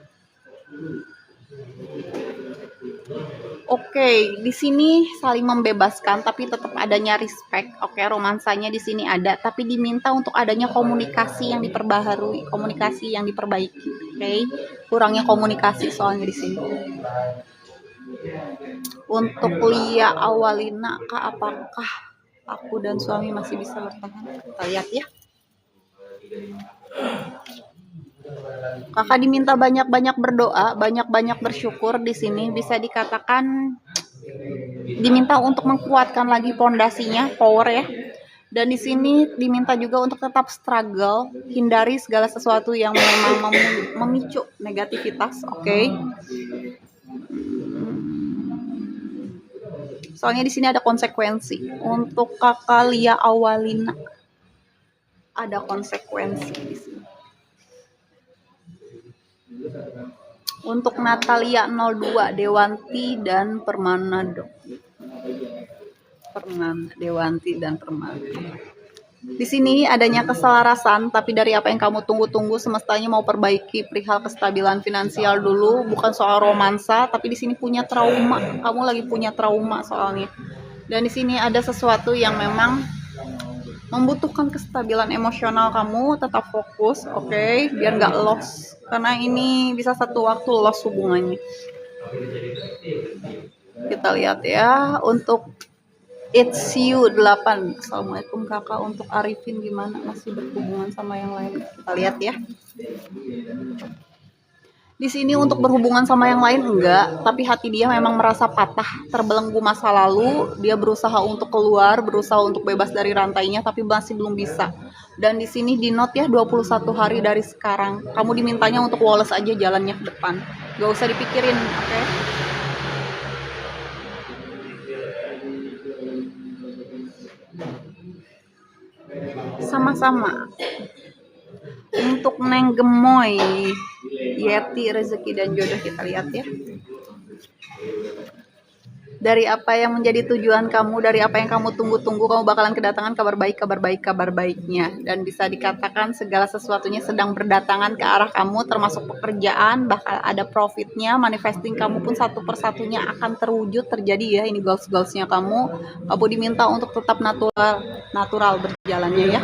Oke, di sini saling membebaskan tapi tetap adanya respect. Oke, romansanya di sini ada, tapi diminta untuk adanya komunikasi yang diperbaharui, komunikasi yang diperbaiki. Oke, kurangnya komunikasi soalnya di sini. Untuk Lia Awalina, Kak, apakah aku dan suami masih bisa bertahan? Kita lihat ya. Kakak diminta banyak-banyak berdoa, banyak-banyak bersyukur di sini. Bisa dikatakan diminta untuk mengkuatkan lagi pondasinya, power ya. Dan di sini diminta juga untuk tetap struggle, hindari segala sesuatu yang memang memicu negativitas, oke? Soalnya di sini ada konsekuensi. Untuk kakak Lia Awalina ada konsekuensi di sini. Untuk Natalia 02, Dewanti dan Permana Dewanti dan Permana. Di sini adanya keselarasan, tapi dari apa yang kamu tunggu-tunggu semestanya mau perbaiki perihal kestabilan finansial dulu, bukan soal romansa, tapi di sini punya trauma. Kamu lagi punya trauma soalnya. Dan di sini ada sesuatu yang memang membutuhkan kestabilan emosional kamu, tetap fokus, oke, biar nggak lost. Karena ini bisa satu waktu lost hubungannya. Kita lihat ya, untuk It's You 8. Assalamualaikum kakak, untuk Arifin gimana, masih berhubungan sama yang lain? Kita lihat ya. Di sini untuk berhubungan sama yang lain enggak, tapi hati dia memang merasa patah, terbelenggu masa lalu. Dia berusaha untuk keluar, berusaha untuk bebas dari rantainya, tapi masih belum bisa. Dan di sini di note ya, 21 hari dari sekarang. Kamu dimintanya untuk woles aja jalannya ke depan. Gak usah dipikirin, oke? Sama-sama. Untuk Neng Gemoy, Yeti, rezeki dan jodoh, kita lihat ya. Dari apa yang menjadi tujuan kamu, dari apa yang kamu tunggu-tunggu, kamu bakalan kedatangan kabar baiknya. Dan bisa dikatakan segala sesuatunya sedang berdatangan ke arah kamu, termasuk pekerjaan, bakal ada profitnya, manifesting kamu pun satu persatunya akan terwujud, terjadi ya. Ini goals-goalsnya kamu. Kamu diminta untuk tetap natural berjalannya ya.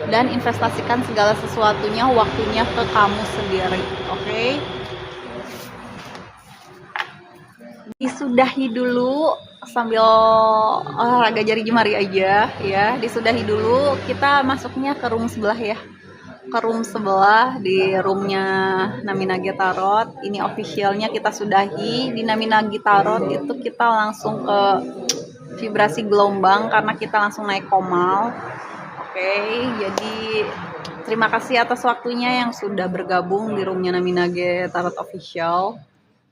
Dan investasikan segala sesuatunya, waktunya ke kamu sendiri, oke? Disudahi dulu sambil olahraga jari jemari aja ya. Disudahi dulu, kita masuknya ke room sebelah ya, ke room sebelah, di roomnya Naminage Tarot. Ini officialnya kita sudahi. Di Naminage Tarot itu kita langsung ke vibrasi gelombang karena kita langsung naik komal. Oke, jadi terima kasih atas waktunya yang sudah bergabung di roomnya Naminage Tarot Official.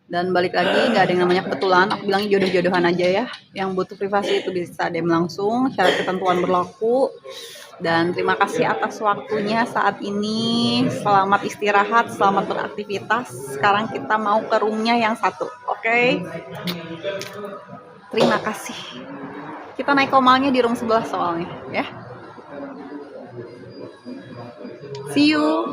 Dan balik lagi, nggak ada yang namanya kebetulan. Aku bilangnya jodoh-jodohan aja ya. Yang butuh privasi itu bisa DM langsung, syarat ketentuan berlaku. Dan terima kasih atas waktunya saat ini. Selamat istirahat, selamat beraktivitas. Sekarang kita mau ke roomnya yang satu, oke? Terima kasih. Kita naik komalnya di room sebelah soalnya ya. See you.